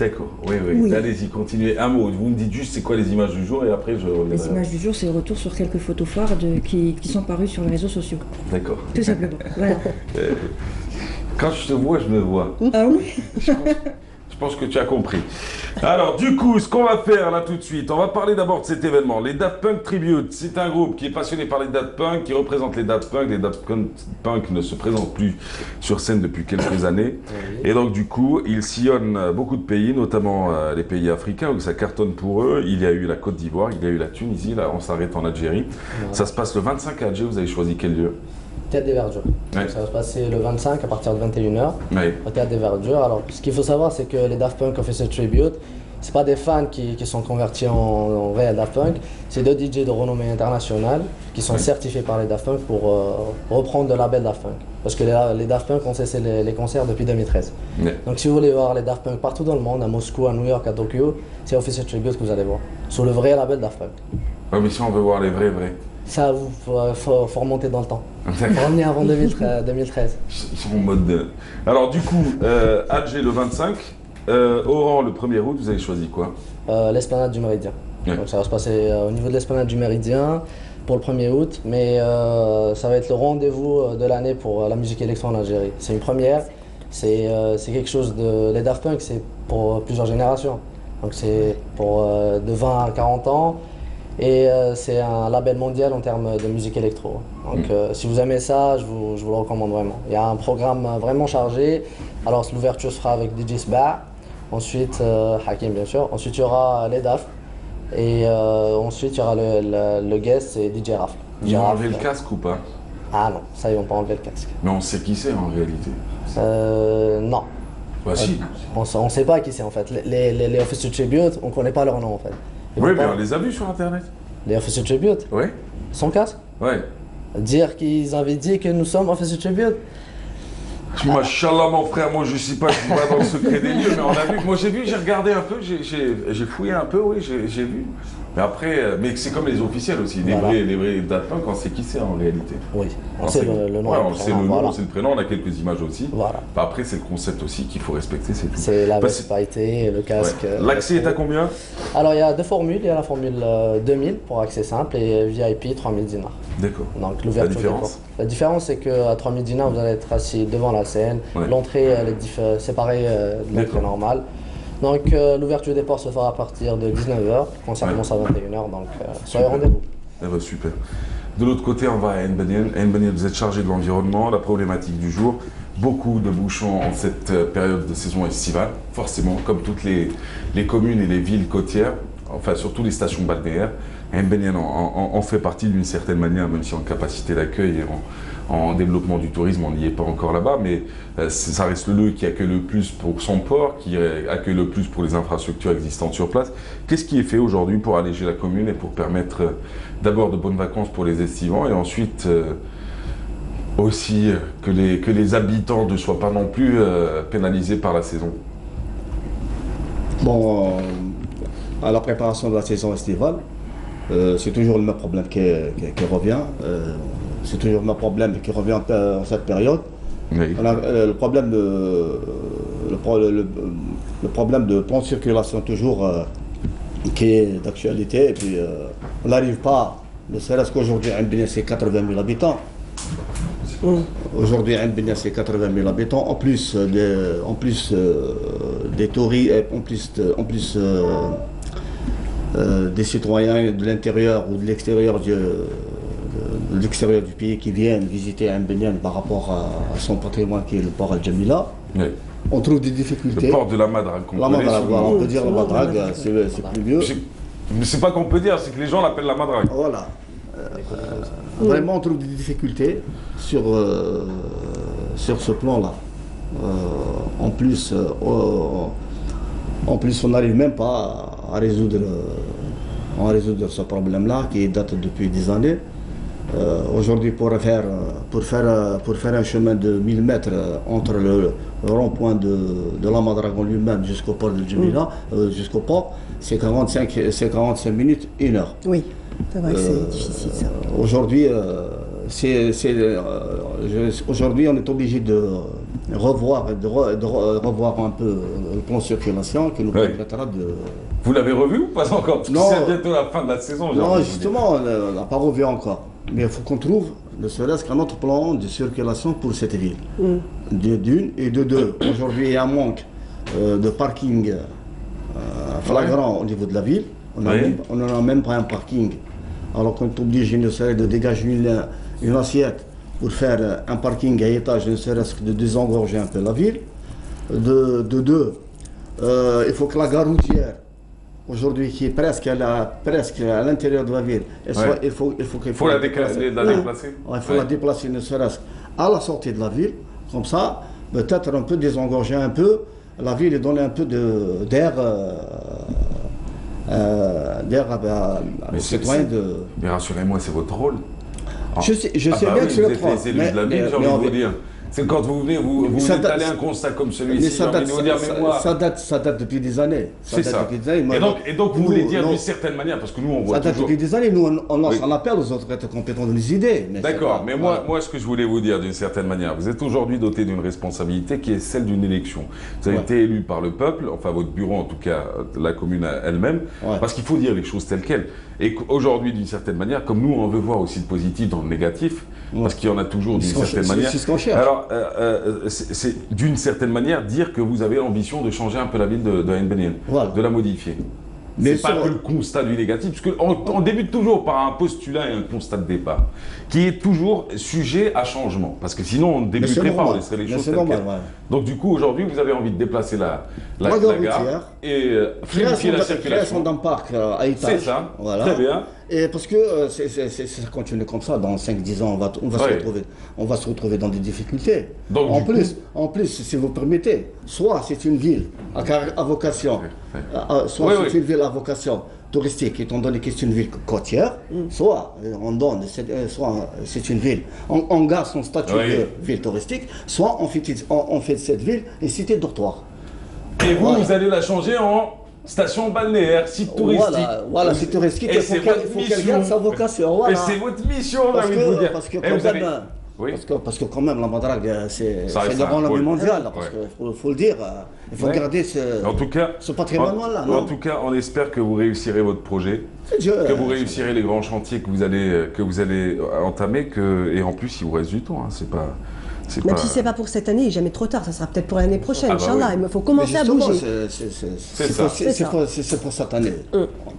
D'accord, oui. Allez-y, continuez. Un mot, vous me dites juste c'est quoi les images du jour et après je reviendrai. Les images du jour, c'est le retour sur quelques photos phares qui sont parues sur les réseaux sociaux. D'accord. Tout simplement, voilà. Quand je te vois, je me vois. Ah oui. Je pense que tu as compris. Alors, du coup, ce qu'on va faire là tout de suite, on va parler d'abord de cet événement. Les Daft Punk Tribute, c'est un groupe qui est passionné par les Daft Punk, qui représente les Daft Punk. Les Daft Punk ne se présentent plus sur scène depuis quelques années. Et donc, du coup, ils sillonnent beaucoup de pays, notamment les pays africains, où ça cartonne pour eux. Il y a eu la Côte d'Ivoire, il y a eu la Tunisie, là, on s'arrête en Algérie. Ça se passe le 25 à Alger, vous avez choisi quel lieu? Théâtre des Verdures. Ouais. Ça va se passer le 25 à partir de 21h au Théâtre des Verdures. Alors, ce qu'il faut savoir, c'est que les Daft Punk ont fait ce tribute. Ce pas des fans qui sont convertis en réel Daft Punk, c'est 2 DJ de renommée internationale qui sont certifiés par les Daft Punk pour reprendre le label Daft Punk. Parce que les Daft Punk ont cessé les concerts depuis 2013. Donc si vous voulez voir les Daft Punk partout dans le monde, à Moscou, à New York, à Tokyo, c'est Official Tribute que vous allez voir, sous le vrai label Daft Punk. Ouais, mais si on veut voir les vrais. Ça, faut remonter dans le temps. Il faut revenir avant 2013. Ils sont en mode... Alors du coup, Alger le 25, Oran le 1er août, vous avez choisi quoi? L'esplanade du Méridien. Donc ça va se passer au niveau de l'esplanade du Méridien pour le 1er août, mais ça va être le rendez-vous de l'année pour la musique électro en Algérie. C'est une première, c'est quelque chose de... Les Daft Punk, c'est pour plusieurs générations. Donc c'est pour de 20 à 40 ans. Et c'est un label mondial en termes de musique électro. Donc si vous aimez ça, je vous le recommande vraiment. Il y a un programme vraiment chargé. Alors l'ouverture sera avec DJ Sba, ensuite Hakim bien sûr, ensuite il y aura les Daft, et ensuite il y aura le guest, c'est DJ Rafle. Ils ont enlevé le casque ou pas? Ah non, ça ils n'ont pas enlevé le casque. Mais on sait qui c'est en réalité? Non. Bah si. On ne sait pas qui c'est en fait. Les Official Tribute, on ne connaît pas leur nom en fait. Oui, mais on les a vus sur internet. Les Official Tribute? Oui. Sans casque? Oui. Dire qu'ils avaient dit que nous sommes Official Tribute? Machallah mon frère, moi je sais pas, je suis pas dans le secret des lieux, mais on a vu. Moi j'ai regardé un peu, j'ai fouillé un peu, oui, j'ai vu. Mais après, mais c'est comme les officiels aussi, les vrais Daft Punk, on sait qui c'est en réalité. Oui, on sait le nom. Ouais, on sait le nom, on sait le prénom, on a quelques images aussi. Voilà. Bah, après, c'est le concept aussi qu'il faut respecter, c'est tout. C'est la vesparité, le casque. Ouais. L'accès est à combien? Alors il y a 2 formules, il y a la formule 2000 pour accès simple et VIP 3000 dinars. D'accord. Donc l'ouverture. La différence, c'est qu'à 3000 dinars, vous allez être assis devant la scène. L'entrée, elle est séparée de l'entrée normale. Donc l'ouverture des portes se fera à partir de 19h, le concert commence à 21h, donc soyez au rendez-vous. Eh ben, super. De l'autre côté, on va à Ain Benyen. Ain Benyen, vous êtes chargé de l'environnement, la problématique du jour. Beaucoup de bouchons en cette période de saison estivale, forcément, comme toutes les communes et les villes côtières, enfin surtout les stations balnéaires. Ain Benyen en fait partie d'une certaine manière, même si en capacité d'accueil et en développement du tourisme, on n'y est pas encore là-bas, mais ça reste le lieu qui accueille le plus pour son port, qui accueille le plus pour les infrastructures existantes sur place. Qu'est-ce qui est fait aujourd'hui pour alléger la commune et pour permettre d'abord de bonnes vacances pour les estivants et ensuite aussi que les habitants ne soient pas non plus pénalisés par la saison? Bon, à la préparation de la saison estivale, c'est toujours le même problème qui revient. C'est toujours le même problème qui revient en cette période. Oui. Le problème de plan de circulation toujours qui est d'actualité. Et puis on n'arrive pas, ne serait-ce qu'aujourd'hui, Ain Benyen c'est 80 000 habitants. Aujourd'hui, Ain Benyen c'est 80 000 habitants, en plus des touristes, en plus des citoyens de l'intérieur ou de l'extérieur du pays qui viennent visiter Ain Benyen par rapport à son patrimoine qui est le port Al-Jamila. Oui. On trouve des difficultés. Le port de la Madrague, on peut dire la Madrague, c'est plus mieux. Mais c'est pas qu'on peut dire, c'est que les gens l'appellent la Madrague. Voilà. Vraiment, on trouve des difficultés sur ce plan-là. En plus, on n'arrive même pas à résoudre ce problème-là qui date depuis des années. Aujourd'hui, pour faire un chemin de 1000 mètres entre le rond-point de la Madrague en lui-même jusqu'au port de Djamila, jusqu'au port, c'est 45 minutes, 1 heure. Oui, c'est vrai que c'est difficile ça. Aujourd'hui, on est obligé de revoir un peu le plan de circulation qui nous permettra de... Vous l'avez revu ou pas encore? Parce que c'est bientôt la fin de la saison. Non, justement, on ne l'a pas revu encore. Mais il faut qu'on trouve, ne serait-ce qu'un autre plan de circulation pour cette ville. D'une et de deux. Aujourd'hui, il y a un manque de parking flagrant au niveau de la ville. On n'en a même pas un parking. Alors qu'on est obligé, ne serait-ce de dégager une assiette pour faire un parking à étage, ne serait-ce que de désengorger un peu la ville. De deux, il faut que la gare routière, aujourd'hui qui est presque à l'intérieur de la ville, il faut la déplacer. Il faut la déplacer, ne serait-ce à la sortie de la ville. Comme ça, peut-être un peu désengorger un peu la ville et donner un peu d'air aux citoyens. Mais rassurez-moi, c'est votre rôle. Je sais bien que c'est notre rôle. Vous êtes les élus de la ville, j'ai envie de vous dire. C'est quand vous venez, vous étalez un constat comme celui-ci, ça date depuis des années. C'est ça. Et donc vous voulez dire d'une certaine manière, parce que nous on voit ça date depuis des années, nous on lance un appel aux autres êtres compétents de nos idées. D'accord, mais moi ce que je voulais vous dire d'une certaine manière, vous êtes aujourd'hui doté d'une responsabilité qui est celle d'une élection. Vous avez été élu par le peuple, enfin votre bureau en tout cas, la commune elle-même, parce qu'il faut dire les choses telles quelles. Et qu'aujourd'hui d'une certaine manière, comme nous on veut voir aussi le positif dans le négatif, parce qu'il y en a toujours d'une certaine manière. C'est ce qu'on cherche. Alors, c'est d'une certaine manière dire que vous avez l'ambition de changer un peu la ville de Ain Benyen, de la modifier. Mais c'est pas que le constat du négatif, parce qu'on débute toujours par un postulat et un constat de départ, qui est toujours sujet à changement, parce que sinon on ne débuterait pas, on laisserait les choses telles quelles. Donc du coup, aujourd'hui, vous avez envie de déplacer la gare et fluidifier la circulation. Création d'un parc à étage. C'est ça, très bien. Et parce que ça continue comme ça, dans 5-10 ans, on va se retrouver dans des difficultés. Donc, en plus, si vous permettez, soit c'est une ville à vocation, soit c'est une ville à vocation touristique, étant donné que c'est une ville côtière, soit c'est une ville, on garde son statut de ville touristique, soit on fait de cette ville une cité dortoir. Et vous allez la changer en station balnéaire, site touristique. Voilà, site touristique, il faut qu'elle garde sa vocation. Voilà. Et c'est votre mission, j'ai envie de vous dire. Parce que quand même, la Madrague, c'est le renommée mondial, parce qu'il faut le dire, il faut garder ce patrimoine-là. En tout cas, on espère que vous réussirez votre projet, que vous réussirez les grands chantiers que vous allez entamer, et en plus, il vous reste du temps, hein, c'est pas... Même si ce n'est pas pour cette année, jamais trop tard, ça sera peut-être pour l'année prochaine, Inch'Allah. Il faut commencer à bouger. C'est pour cette année.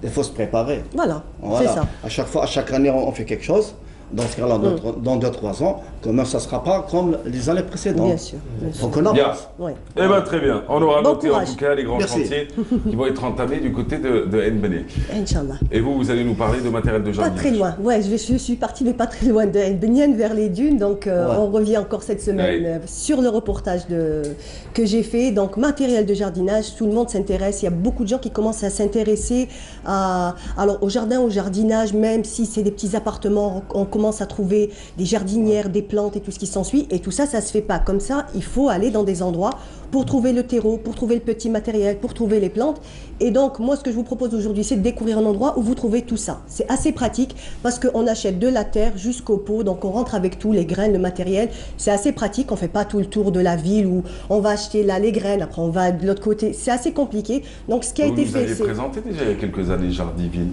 Il faut se préparer. Voilà. C'est ça. À chaque année, on fait quelque chose. Dans ce cas-là, dans 2-3 ans, quand même, ça ne sera pas comme les années précédentes. Bien sûr. Donc on avance. Ouais. Eh bien, très bien. On aura Bon noté courage. en tout cas les grands chantiers qui vont être entamés du côté de Nbenek. Inch'Allah. Et vous allez nous parler de matériel de Pas jardinage. très loin. Ouais, je suis partie, mais pas très loin de Nbenien vers les dunes. Donc, on revient encore cette semaine sur le reportage que j'ai fait. Donc, matériel de jardinage, tout le monde s'intéresse. Il y a beaucoup de gens qui commencent à s'intéresser au jardin, au jardinage, même si c'est des petits appartements, on commence à trouver des jardinières, des plantes et tout ce qui s'ensuit. Et tout ça, ça se fait pas comme ça. Il faut aller dans des endroits pour trouver le terreau, pour trouver le petit matériel, pour trouver les plantes. Et donc, moi, ce que je vous propose aujourd'hui, c'est de découvrir un endroit où vous trouvez tout ça. C'est assez pratique parce qu'on achète de la terre jusqu'au pot. Donc, on rentre avec tout, les graines, le matériel. C'est assez pratique. On ne fait pas tout le tour de la ville où on va acheter là les graines, après on va de l'autre côté. C'est assez compliqué. Donc, ce qui a été fait, Vous avez présenté déjà il y a quelques années Jardiville.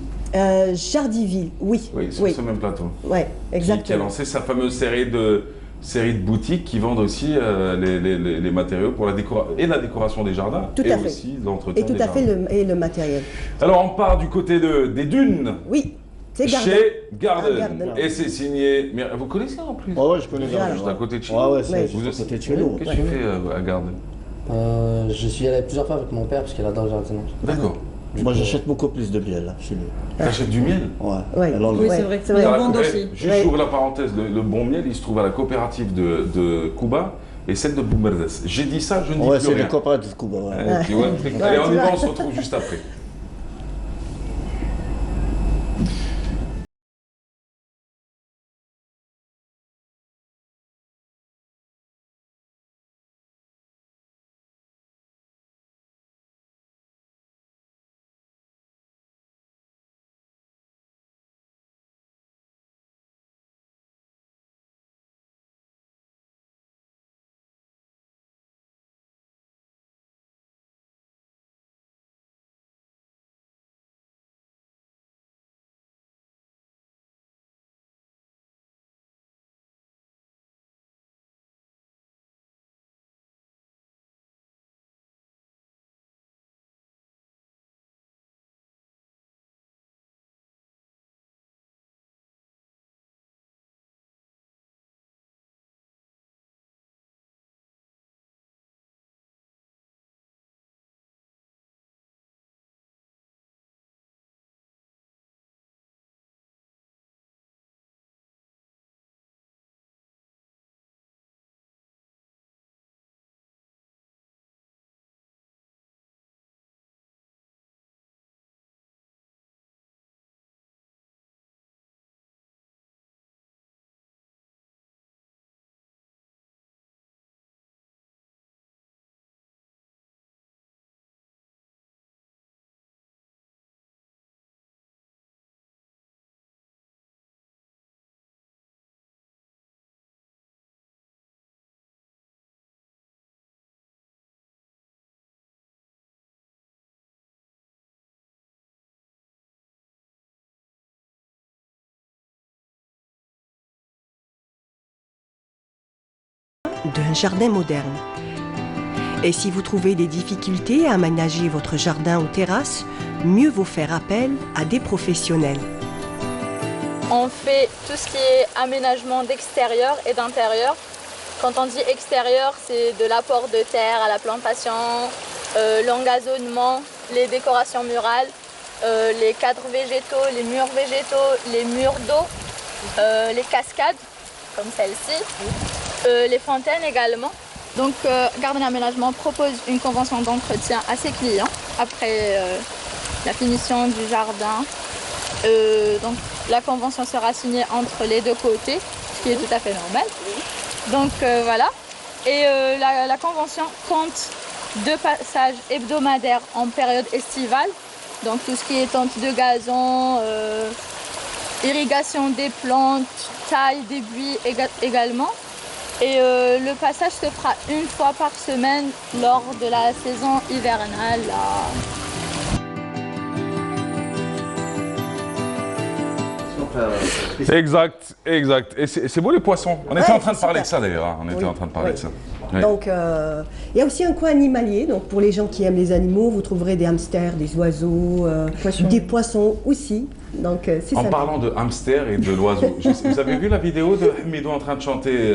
Jardiville, oui. Oui, sur ce même plateau. Oui, exactement. Qui a lancé sa fameuse série de boutiques qui vendent aussi les matériaux pour la décoration des jardins. Tout à fait. Aussi l'entretien des jardins. Et tout à fait le matériel. Alors on part du côté des dunes. Oui, c'est Garden. Chez Garden. Et c'est signé. Mais vous connaissez en plus? Ouais, je connais Garden. Juste à côté de chez nous. Vous êtes à côté de chez nous. Qu'est-ce que tu fais à Garden? Je suis allé plusieurs fois avec mon père parce qu'il adore le jardinage. D'accord. Moi j'achète beaucoup plus de miel là, chez lui. T'achètes du miel? Ouais. Oui, c'est vrai. C'est vrai. On vend aussi. Juste j'ouvre la parenthèse, le bon miel, il se trouve à la coopérative de Cuba et celle de Boumerdes. J'ai dit ça, je ne dis plus rien. Ouais, c'est les coopératives de Cuba. Tu vois, allez, on y va, on se retrouve juste après. D'un jardin moderne. Et si vous trouvez des difficultés à aménager votre jardin ou terrasse, mieux vaut faire appel à des professionnels. On fait tout ce qui est aménagement d'extérieur et d'intérieur. Quand on dit extérieur, c'est de l'apport de terre à la plantation, l'engazonnement, les décorations murales, les cadres végétaux, les murs végétaux, les murs d'eau, les cascades, comme celle-ci. Les fontaines également. Donc Garden Aménagement propose une convention d'entretien à ses clients après la finition du jardin. Donc la convention sera signée entre les deux côtés, ce qui est tout à fait normal. Donc voilà. Et la convention compte 2 passages hebdomadaires en période estivale. Donc tout ce qui est tonte de gazon, irrigation des plantes, taille des buis également. Et le passage se fera une fois par semaine lors de la saison hivernale. Exact, exact. Et c'est beau les poissons. On était en train de parler de ça d'ailleurs. Hein. On était en train de parler de ça. Oui. Donc, il y a aussi un coin animalier. Donc, pour les gens qui aiment les animaux, vous trouverez des hamsters, des oiseaux, des poissons aussi. Donc, c'est en sympa. parlant de hamster et de l'oiseau, vous avez vu la vidéo de Hamidou en train de chanter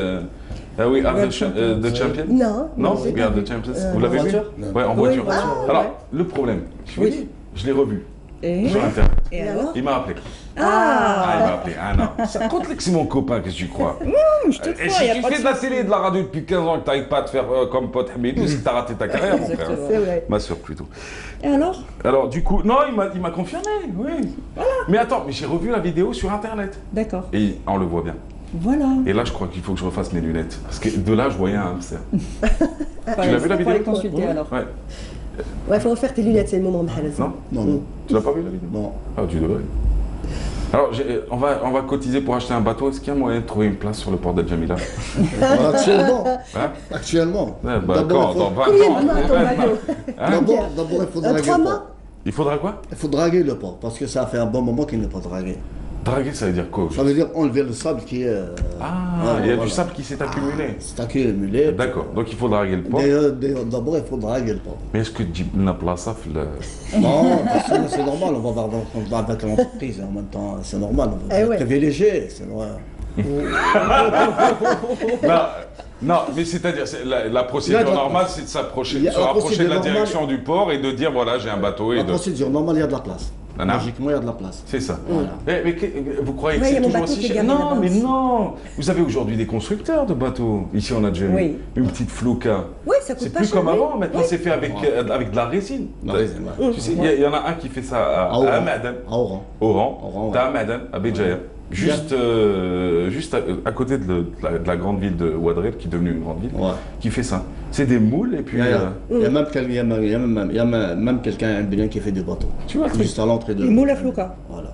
oui, The Champion? Non. Non, regarde The Champions. Vous l'avez vu? Oui, en voiture. Alors, le problème, je l'ai revu sur Internet. Et alors? Il m'a appelé. Ah, il m'a appelé. Ah non, ça compte que c'est mon copain, qu'est-ce que tu crois? Non, je te crois, et si tu fais de la télé et de la radio depuis 15 ans et que tu n'arrives pas à te faire comme pote Hamidou, c'est que tu as raté ta carrière, mon frère. C'est vrai. Ma soeur plutôt. Et alors? Alors du coup, non, il m'a confirmé, oui. Voilà. Mais attends, mais j'ai revu la vidéo sur Internet. D'accord. Et on le voit bien. Voilà. Et là, je crois qu'il faut que je refasse mes lunettes. Parce que de là, je voyais un hamster. Tu l'as vu la vidéo? Il faut les consulter alors. Ouais. Ouais, faut refaire tes lunettes, c'est le moment, Mahalaz. Non. Tu l'as pas vu la vidéo? Non. Ah, tu devrais. Alors, on va cotiser pour acheter un bateau. Est-ce qu'il y a moyen de trouver une place sur le port de Djamila? Actuellement. Hein? Actuellement. Ouais, bah, quand? Dans 20 ans? D'abord, il faut draguer le port. Il faudra quoi? Il faut draguer le port, parce que ça fait un bon moment qu'il n'est pas dragué. Draguer, ça veut dire quoi? Ça veut dire enlever le sable qui est... il y a du sable qui s'est accumulé. C'est accumulé. D'accord, donc il faut draguer le port. D'abord, il faut draguer le port. Mais est-ce que Djibna Plaça Non, c'est normal, on va voir avec l'entreprise en même temps, c'est normal, on va être privilégié, c'est normal. Non, mais c'est-à-dire, la procédure normale, c'est de s'approcher de la direction du port et de dire, voilà, j'ai un bateau. La procédure normale, il y a de la place. Logiquement, il y a de la place. C'est ça. Voilà. Mais vous croyez que c'est toujours aussi cher? Non, mais non. Vous avez aujourd'hui des constructeurs de bateaux ici en Algérie. Oui. Une petite Flouka. Oui, ça coûte pas cher. C'est plus comme avant. Maintenant, c'est fait avec de la résine. Tu sais, il y en a un qui fait ça à Hamadan. À Oran. Oran. À Hamadan, à Béjaïa. Juste à côté de la grande ville de Ouadrel, qui est devenue une grande ville, qui fait ça. C'est des moules et puis... Il y a même quelqu'un, un bien qui fait des bateaux. Tu vois, juste à l'entrée de... Des moules à Flouka. Voilà.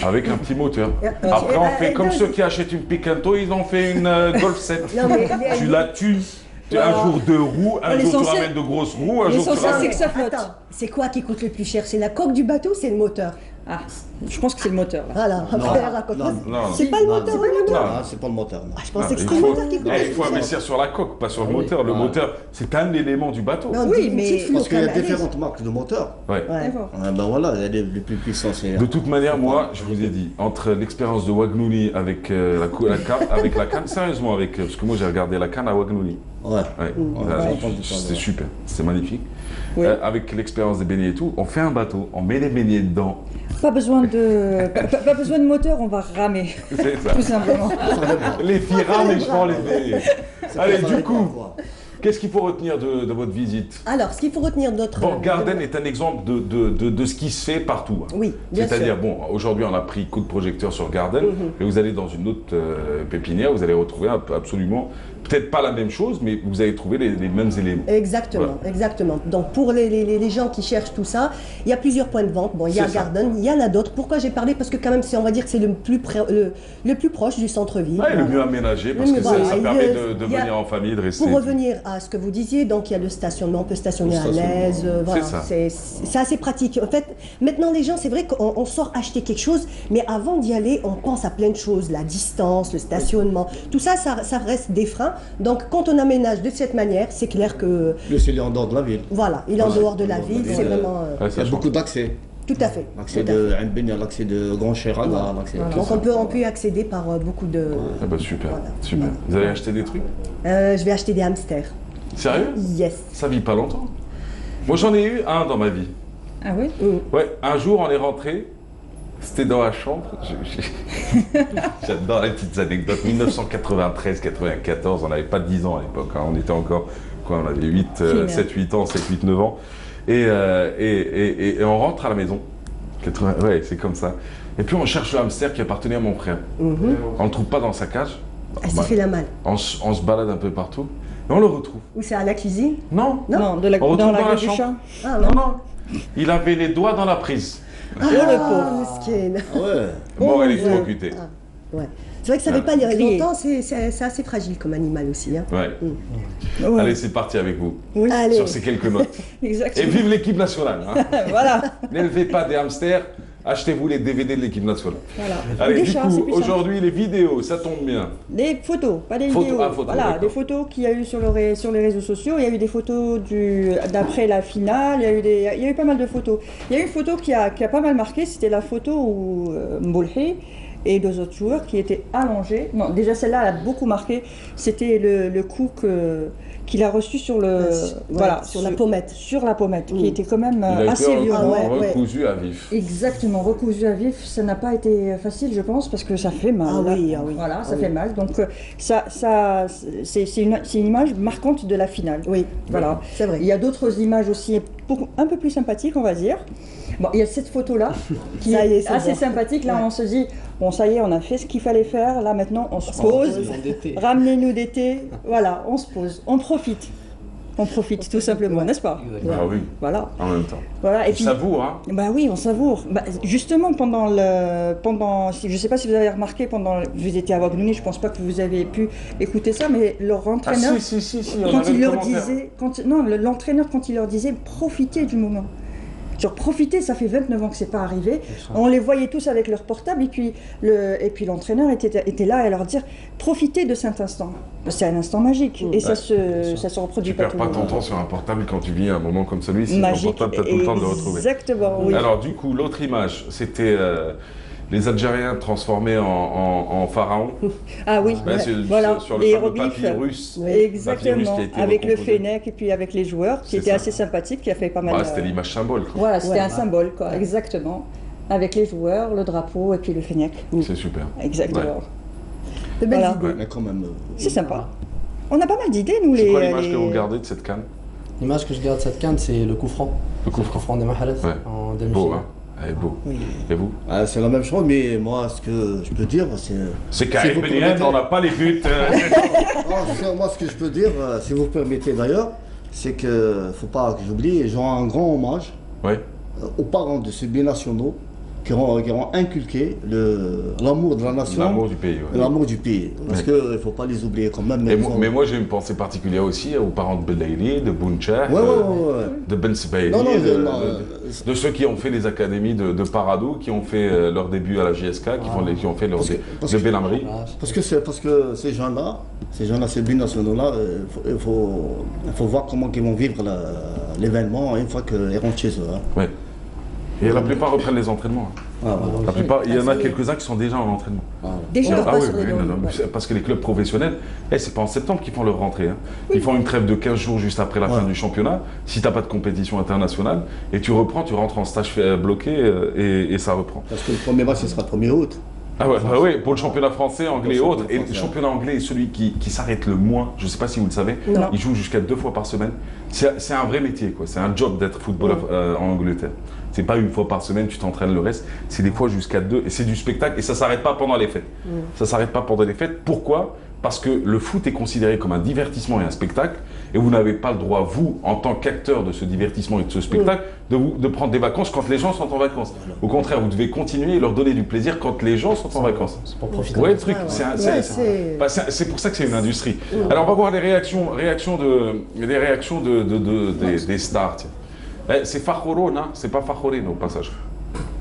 Avec un petit moteur. Après, on fait comme ceux qui achètent une Picanto, ils ont fait une Golf 7. Tu la tues. Un jour de roues, un jour tu ramènes de grosses roues, un jour tu ramènes... c'est que ça flotte. Attends, c'est quoi qui coûte le plus cher? C'est la coque du bateau ou c'est le moteur? Ah, je pense que c'est le moteur. Là. Voilà, c'est pas le moteur. C'est pas le moteur. Je pensais que c'était le moteur qui coûtait. Il faut investir sur la coque, pas sur le moteur. Le moteur, c'est un élément du bateau. Oui, mais parce qu'il y a différentes marques de moteurs. Ouais. Ben voilà, il y a les plus puissants. De toute manière, moi, je vous ai dit, entre l'expérience de Wagnouli avec la canne, sérieusement, parce que moi j'ai regardé la canne à Wagnouli. C'était super, c'est magnifique. Avec l'expérience des beignets et tout, on fait un bateau, on met les beignets dedans. Pas besoin de moteur, on va ramer. C'est ça. Tout simplement. Les filles rament et je prends les beignets. Allez, du coup, qu'est-ce qu'il faut retenir de votre visite? Alors, ce qu'il faut retenir de notre... Bon, Garden est un exemple de ce qui se fait partout. Oui, bien sûr. C'est-à-dire, bon, aujourd'hui on a pris coup de projecteur sur Garden, mais vous allez dans une autre pépinière, vous allez retrouver absolument, peut-être pas la même chose, mais vous allez trouver les mêmes éléments. Exactement, exactement. Donc pour les gens qui cherchent tout ça, il y a plusieurs points de vente. Bon, il y a Garden, il y en a d'autres. Pourquoi j'ai parlé? Parce que quand même, on va dire que c'est le plus proche du centre-ville. Et le mieux aménagé, parce que ça permet de venir en famille, de rester. Pour revenir à ce que vous disiez, donc il y a le stationnement, on peut stationner à l'aise. Voilà, c'est assez pratique. En fait, maintenant les gens, c'est vrai qu'on sort acheter quelque chose, mais avant d'y aller, on pense à plein de choses, la distance, le stationnement, tout ça, ça reste des freins. Donc quand on aménage de cette manière, c'est clair que... Plus il est en dehors de la ville. Voilà, il est en dehors de la ville, c'est vraiment... Il y a beaucoup d'accès. Tout à fait. L'accès de Grand Chéran. Donc on peut y accéder par beaucoup de... Ah bah super, super. Vous allez acheter des trucs? Je vais acheter des hamsters. Sérieux? Yes. Ça vit pas longtemps. Moi j'en ai eu un dans ma vie. Ah oui? Ouais, un jour on est rentré, c'était dans la chambre, j'adore les petites anecdotes, 1993-94, on n'avait pas 10 ans à l'époque, hein. On était encore, on avait 7-8 ans, 7-8-9 ans, et on rentre à la maison, ouais c'est comme ça, et puis on cherche le hamster qui appartenait à mon frère, on ne le trouve pas dans sa cage, elle s'est fait la malle. On se balade un peu partout, et on le retrouve. Où c'est, à la cuisine? Non, dans la gueule du chat. Ah, non, il avait les doigts dans la prise. Ah, le pauvre. Mort électrocuté. Ouais. C'est vrai que ça ne fait pas longtemps, c'est assez fragile comme animal aussi. Hein. Ouais. Allez, c'est parti avec vous. Allez. Sur ces quelques notes. Exactement. Et vive l'équipe nationale. Hein. Voilà. N'élevez pas des hamsters, achetez-vous les DVD de l'équipe nationale. Voilà. Allez, du coup, aujourd'hui, les vidéos, ça tombe bien. Les photos, pas les vidéos. Voilà, des photos qu'il y a eu sur les réseaux sociaux. Il y a eu des photos d'après la finale. Il y a eu pas mal de photos. Il y a eu une photo qui a pas mal marqué. C'était la photo où Mboulhi et deux autres joueurs qui étaient allongés. Non, déjà celle-là a beaucoup marqué. C'était le coup qu'il a reçu sur sur la pommette, qui était quand même assez violent. Recousu à vif. Exactement, recousu à vif. Ça n'a pas été facile, je pense, parce que ça fait mal. Voilà, ça fait mal. Donc c'est une image marquante de la finale. Oui, voilà, c'est vrai. Il y a d'autres images aussi un peu plus sympathiques, on va dire. Bon, il y a cette photo-là qui est assez sympathique. Là, on se dit, bon, ça y est, on a fait ce qu'il fallait faire. Là, maintenant, on se pose. Ramenez-nous d'été. Voilà, on se pose. On profite. On profite, tout simplement, n'est-ce pas? Ah oui. Voilà. En même temps. Voilà. Et on savoure, hein? Bah oui, on savoure. Bah, justement, je ne sais pas si vous avez remarqué, vous étiez à Wagnouni, je ne pense pas que vous avez pu écouter ça, mais leur entraîneur, quand il leur disait, l'entraîneur, quand il leur disait, profitez du moment. Genre, profitez, ça fait 29 ans que c'est pas arrivé. On les voyait tous avec leur portable et puis l'entraîneur était là à leur dire profitez de cet instant. C'est un instant magique et ça se reproduit pas. Tu perds pas ton temps sur un portable quand tu vis un moment comme celui-ci. Ton portable, tu as tout le temps de le retrouver. Exactement, oui. Alors du coup, l'autre image, c'était les Algériens transformés en pharaons. Ah oui, voilà, sur le fameux papyrus. Exactement, avec le Fennec et puis avec les joueurs, qui était assez sympathique, qui a fait pas mal. C'était l'image symbole. Voilà, c'était un symbole, quoi, exactement. Avec les joueurs, le drapeau et puis le Fennec. C'est super. Exactement. De belles idées. Mais quand même. C'est sympa. On a pas mal d'idées, nous, les. C'est quoi l'image que vous gardez de cette CAN? L'image que je garde de cette CAN, c'est le coup franc. Le coup franc des Mahrez en demi-finale. Beau, hein? Beau. Oui. Et vous? C'est la même chose, mais moi, ce que je peux dire, c'est... C'est Karim Benien, on n'a pas les buts. Moi, ce que je peux dire, si vous permettez d'ailleurs, c'est qu'il ne faut pas que j'oublie, je rends un grand hommage aux parents de ces binationaux qui ont inculqué l'amour de la nation. L'amour du pays. L'amour du pays. Parce qu'il ne faut pas les oublier quand même. Mais moi, j'ai une pensée particulière aussi aux parents de Belaïli, de Bounchah, de Ben Sebaïli, de ceux qui ont fait les académies de Paradou, qui ont fait leur début à la JSK, qui ont fait leur de Belhamri. Parce que ces gens-là, ces binationaux-là, il faut voir comment ils vont vivre l'événement une fois qu'ils rentrent chez eux. Ouais. Et la plupart reprennent les entraînements. La plupart, il y en a quelques-uns qui sont déjà en entraînement. Déjà, parce que les clubs professionnels, c'est pas en septembre qu'ils font leur rentrée. Hein. Ils font une trêve de 15 jours juste après la fin du championnat, si tu n'as pas de compétition internationale, et tu rentres en stage bloqué et ça reprend. Parce que le premier match, ce sera le 1er août. Ah ouais, bah oui, pour le championnat français, anglais et autres. Et le championnat anglais est celui qui s'arrête le moins. Je ne sais pas si vous le savez. Non. Il joue jusqu'à 2 fois par semaine. C'est un vrai métier, quoi. C'est un job d'être footballeur en Angleterre. C'est pas une fois par semaine, tu t'entraînes le reste. C'est des fois jusqu'à 2. Et c'est du spectacle. Et ça s'arrête pas pendant les fêtes. Ça s'arrête pas pendant les fêtes. Pourquoi? Parce que le foot est considéré comme un divertissement et un spectacle. Et vous n'avez pas le droit, vous, en tant qu'acteur de ce divertissement et de ce spectacle, de prendre des vacances quand les gens sont en vacances. Au contraire, vous devez continuer et leur donner du plaisir quand les gens sont en vacances. C'est pour profiter. Ouais, le truc, c'est pour ça que c'est une industrie. Alors, on va voir les réactions des stars. C'est Fakhoroun, hein? C'est pas Fakhourine au passage.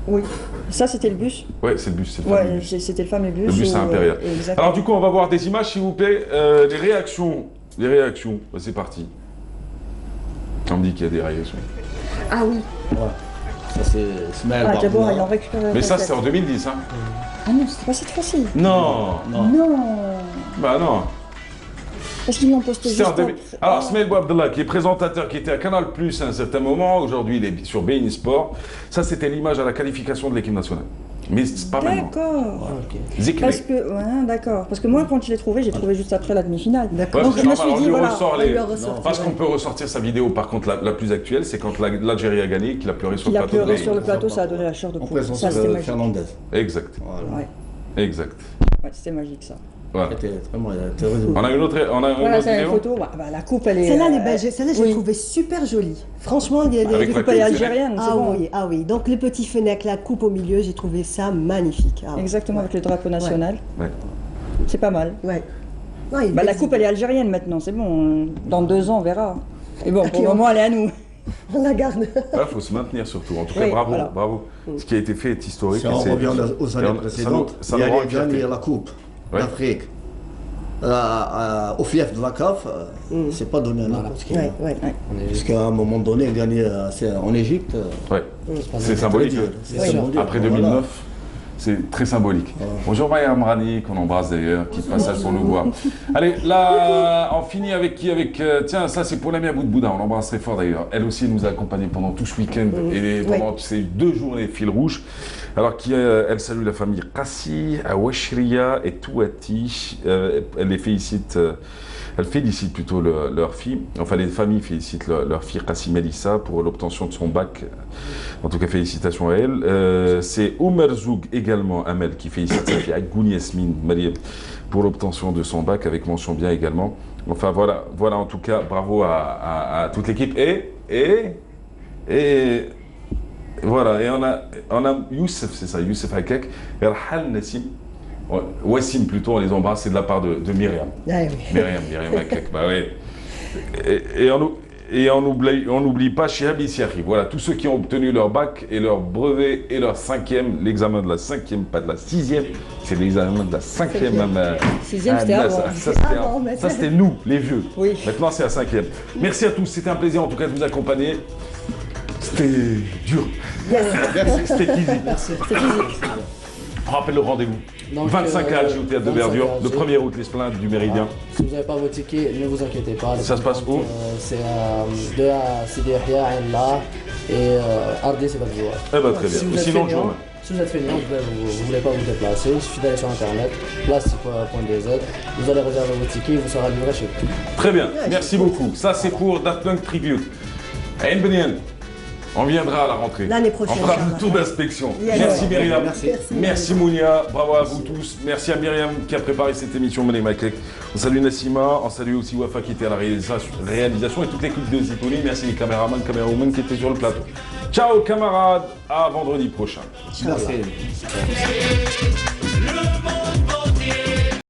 Oui, ça c'était le bus. Ouais, c'est le bus. C'était le fameux bus. Le bus, c'est impérial. Alors du coup, on va voir des images, s'il vous plaît. Les réactions. C'est parti. On me dit qu'il y a des réactions. Ah oui. Ça c'est Smaël Barbouna. D'abord, ils ont récupéré. Mais ça, c'était en 2010, hein? Ah non, c'était pas cette fois-ci. Non. Bah non. Parce qu'ils l'ont posté juste après. Alors, Smaël Bouabdallah, qui est présentateur, qui était à Canal+ à un certain moment, aujourd'hui il est sur beIN Sport. Ça, c'était l'image à la qualification de l'équipe nationale. Mais c'est pas maintenant. D'accord. D'accord. Parce que moi, quand je l'ai trouvé, j'ai trouvé juste après la demi-finale. D'accord. Donc je me suis dit, parce qu'on peut ressortir sa vidéo, par contre, la plus actuelle, c'est quand l'Algérie a gagné, qu'il a pleuré sur le plateau. Il a pleuré sur le plateau, ça a donné la chair de poule. Ça, c'était magique. Fernandez. Exact. Exact. Ouais, c'était magique, ça. Voilà. On a une autre c'est une photo. La coupe, elle est. Celle-là, elle est belle. Celle-là, je l'ai trouvée super jolie. Franchement, il y a des coupes algériennes. Ah oui. Donc le petit fenêtre, la coupe au milieu, j'ai trouvé ça magnifique. Exactement, avec le drapeau national. Ouais. C'est pas mal. Ouais. La coupe, elle est algérienne maintenant. C'est bon. Dans 2 ans, on verra. Et bon, pour le moment, elle est à nous. On la garde. Il faut se maintenir surtout. En tout cas, bravo, bravo. Ce qui a été fait est historique. Si on revient aux années précédentes, il y a gagné la Coupe d'Afrique. Au fief de la CAF, c'est pas donné à n'importe qui. Parce qu'à un moment donné, gagner en Égypte, c'est symbolique. Après 2009, c'est très symbolique. Bonjour Maya Amrani, qu'on embrasse d'ailleurs, qui passage pour nous voir. Allez, là, on finit avec qui? Tiens, ça c'est pour l'ami Abou de Bouddha, on l'embrasse très fort d'ailleurs. Elle aussi nous a accompagnés pendant tout ce week-end et pendant ces 2 journées fil rouge. Alors, elle salue la famille Qassi, Awashria et Touati. Elle les félicite. Elle félicite plutôt leur fille, enfin les familles félicitent leur fille Qassi Melissa pour l'obtention de son bac. En tout cas, félicitations à elle. C'est Omer Zoug également, Amel, qui félicite sa fille Agouni Yasmine Mariam pour l'obtention de son bac avec mention bien également. Enfin voilà en tout cas, bravo à toute l'équipe. Et voilà, et on a Youssef, c'est ça, Youssef Hakek, Erhal Nassim. Wassim plutôt, on les embrasse, c'est de la part de Myriam. Ah, oui. Myriam Hakek, bah ouais. Et on n'oublie pas Chihab Issiahi. Voilà, tous ceux qui ont obtenu leur bac et leur brevet et leur 5e, l'examen de la 5e, pas de la 6e, c'est l'examen de la 5e. 6e, c'était avant. Ça, c'était nous, les vieux. Oui. Maintenant, c'est la 5e. Merci à tous, c'était un plaisir en tout cas de vous accompagner. C'était dur. C'était easy. Merci. On rappelle le rendez-vous. 25 à Alger au Théâtre de Verdure, le 1er août, l'Esplanade du Méridien. Si vous n'avez pas vos tickets, ne vous inquiétez pas. Ça se passe où? C'est à Sidi Yahya, Ain-La et Ardé, c'est votre joueur. Eh ben très bien. Si vous êtes feignant, vous ne voulez pas vous déplacer, il suffit d'aller sur internet, place.dz, vous allez réserver vos tickets et vous serez livré chez vous. Très bien, merci beaucoup. Ça c'est pour Daft Punk Tribute. Ain Benyan. On viendra à la rentrée. L'année prochaine. On fera un tour d'inspection. Merci Myriam. Merci Mounia. Bravo à vous tous. Merci à Myriam qui a préparé cette émission Money Makek. On salue Nassima. On salue aussi Wafa qui était à la réalisation et toute l'équipe de Zipoli. Merci les caméramans, camérawomen qui étaient sur le plateau. Ciao camarades. À vendredi prochain. Merci.